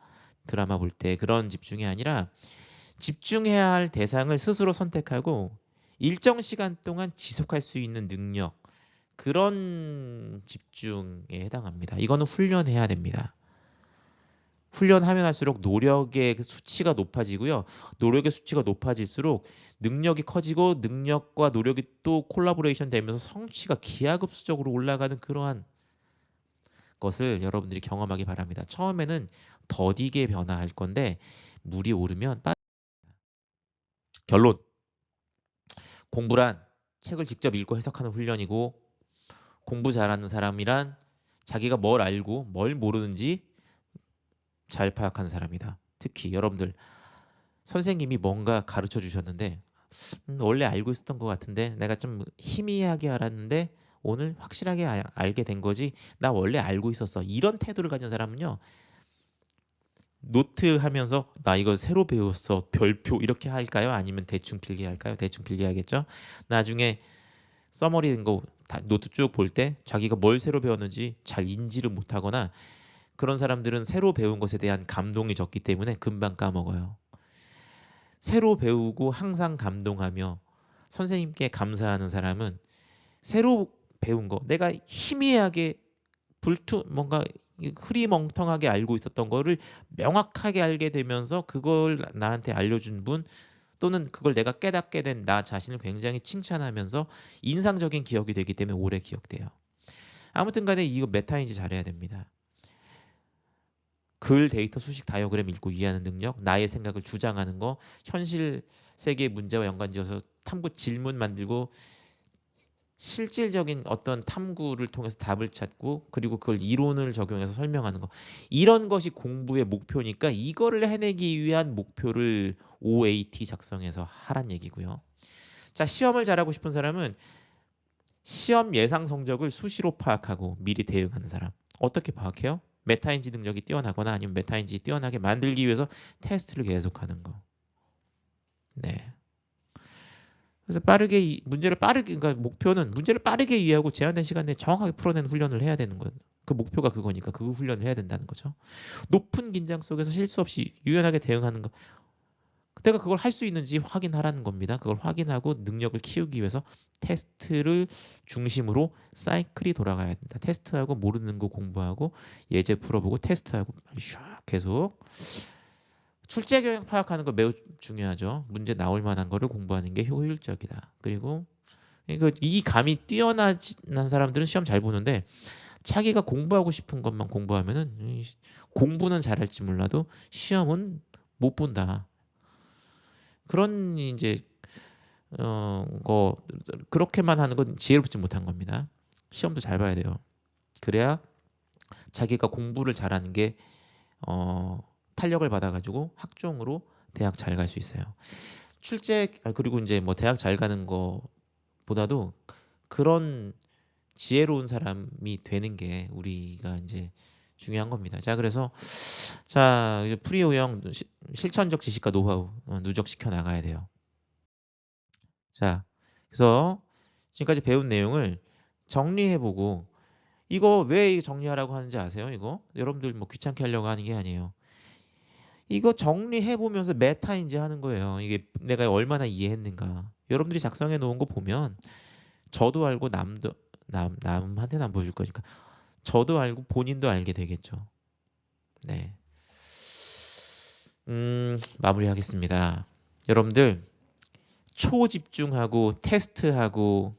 드라마 볼 때 그런 집중이 아니라 집중해야 할 대상을 스스로 선택하고 일정 시간 동안 지속할 수 있는 능력, 그런 집중에 해당합니다. 이거는 훈련해야 됩니다. 훈련하면 할수록 노력의 그 수치가 높아지고요. 노력의 수치가 높아질수록 능력이 커지고 능력과 노력이 또 콜라보레이션 되면서 성취가 기하급수적으로 올라가는 그러한 것을 여러분들이 경험하기 바랍니다. 처음에는 더디게 변화할 건데 물이 오르면 결론. 공부란 책을 직접 읽고 해석하는 훈련이고 공부 잘하는 사람이란 자기가 뭘 알고 뭘 모르는지 잘 파악하는 사람이다. 특히 여러분들 선생님이 뭔가 가르쳐 주셨는데 원래 알고 있었던 것 같은데 내가 좀 희미하게 알았는데 오늘 확실하게 알게 된 거지. 나 원래 알고 있었어. 이런 태도를 가진 사람은요. 노트 하면서 나 이거 새로 배웠어. 별표 이렇게 할까요? 아니면 대충 필기할까요? 대충 필기하겠죠? 나중에 서머리 된 거 노트 쭉 볼 때 자기가 뭘 새로 배웠는지 잘 인지를 못하거나 그런 사람들은 새로 배운 것에 대한 감동이 적기 때문에 금방 까먹어요. 새로 배우고 항상 감동하며 선생님께 감사하는 사람은 새로 배운 거 내가 희미하게 뭔가 흐리멍텅하게 알고 있었던 거를 명확하게 알게 되면서 그걸 나한테 알려준 분 또는 그걸 내가 깨닫게 된 나 자신을 굉장히 칭찬하면서 인상적인 기억이 되기 때문에 오래 기억돼요. 아무튼 간에 이거 메타인지 잘해야 됩니다. 글, 데이터, 수식, 다이어그램 읽고 이해하는 능력, 나의 생각을 주장하는 거, 현실 세계의 문제와 연관지어서 탐구 질문 만들고 실질적인 어떤 탐구를 통해서 답을 찾고 그리고 그걸 이론을 적용해서 설명하는 거. 이런 것이 공부의 목표니까 이거를 해내기 위한 목표를 OAT 작성해서 하란 얘기고요. 자, 시험을 잘하고 싶은 사람은 시험 예상 성적을 수시로 파악하고 미리 대응하는 사람. 어떻게 파악해요? 메타인지 능력이 뛰어나거나 아니면 메타인지 뛰어나게 만들기 위해서 테스트를 계속하는 거. 네. 그래서 그러니까 목표는 문제를 빠르게 이해하고 제한된 시간 내에 정확하게 풀어내는 훈련을 해야 되는 거예요. 그 목표가 그거니까 그 훈련을 해야 된다는 거죠. 높은 긴장 속에서 실수 없이 유연하게 대응하는 거. 내가 그걸 할 수 있는지 확인하라는 겁니다. 그걸 확인하고 능력을 키우기 위해서 테스트를 중심으로 사이클이 돌아가야 된다. 테스트하고 모르는 거 공부하고 예제 풀어보고 테스트하고 샥 계속 출제 경향 파악하는 거 매우 중요하죠. 문제 나올 만한 거를 공부하는 게 효율적이다. 그리고 이 감이 뛰어난 사람들은 시험 잘 보는데 자기가 공부하고 싶은 것만 공부하면은 공부는 잘할지 몰라도 시험은 못 본다. 그런 이제 거 그렇게만 하는 건 지혜롭지 못한 겁니다. 시험도 잘 봐야 돼요. 그래야 자기가 공부를 잘하는 게 탄력을 받아가지고 학종으로 대학 잘 갈 수 있어요. 그리고 이제 뭐 대학 잘 가는 거보다도 그런 지혜로운 사람이 되는 게 우리가 이제 중요한 겁니다. 자, 그래서 자, 이제 프리오형 실천적 지식과 노하우 누적시켜 나가야 돼요. 자, 그래서 지금까지 배운 내용을 정리해보고 이거 왜 정리하라고 하는지 아세요? 이거 여러분들 뭐 귀찮게 하려고 하는 게 아니에요. 이거 정리해보면서 메타인지 하는 거예요. 이게 내가 얼마나 이해했는가. 여러분들이 작성해 놓은 거 보면 저도 알고 남한테는 안 보여줄 거니까 저도 알고 본인도 알게 되겠죠. 네. 마무리하겠습니다. 여러분들 초집중하고 테스트하고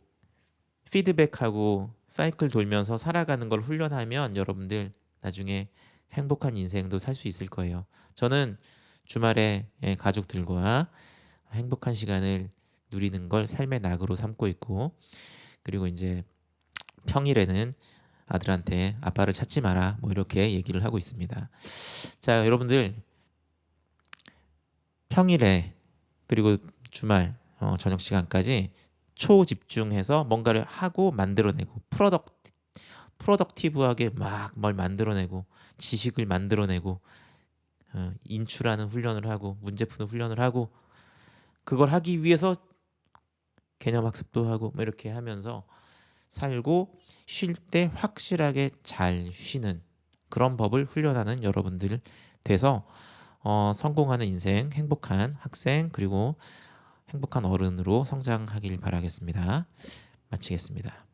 피드백하고 사이클 돌면서 살아가는 걸 훈련하면 여러분들 나중에 행복한 인생도 살 수 있을 거예요. 저는 주말에 가족들과 행복한 시간을 누리는 걸 삶의 낙으로 삼고 있고 그리고 이제 평일에는 아들한테 아빠를 찾지 마라 뭐 이렇게 얘기를 하고 있습니다. 자, 여러분들 평일에 그리고 주말 저녁 시간까지 초집중해서 뭔가를 하고 만들어내고 프로덕티브하게 막 뭘 만들어내고 지식을 만들어내고 인출하는 훈련을 하고 문제 푸는 훈련을 하고 그걸 하기 위해서 개념 학습도 하고 뭐 이렇게 하면서 살고 쉴 때 확실하게 잘 쉬는 그런 법을 훈련하는 여러분들 돼서 성공하는 인생, 행복한 학생 그리고 행복한 어른으로 성장하길 바라겠습니다. 마치겠습니다.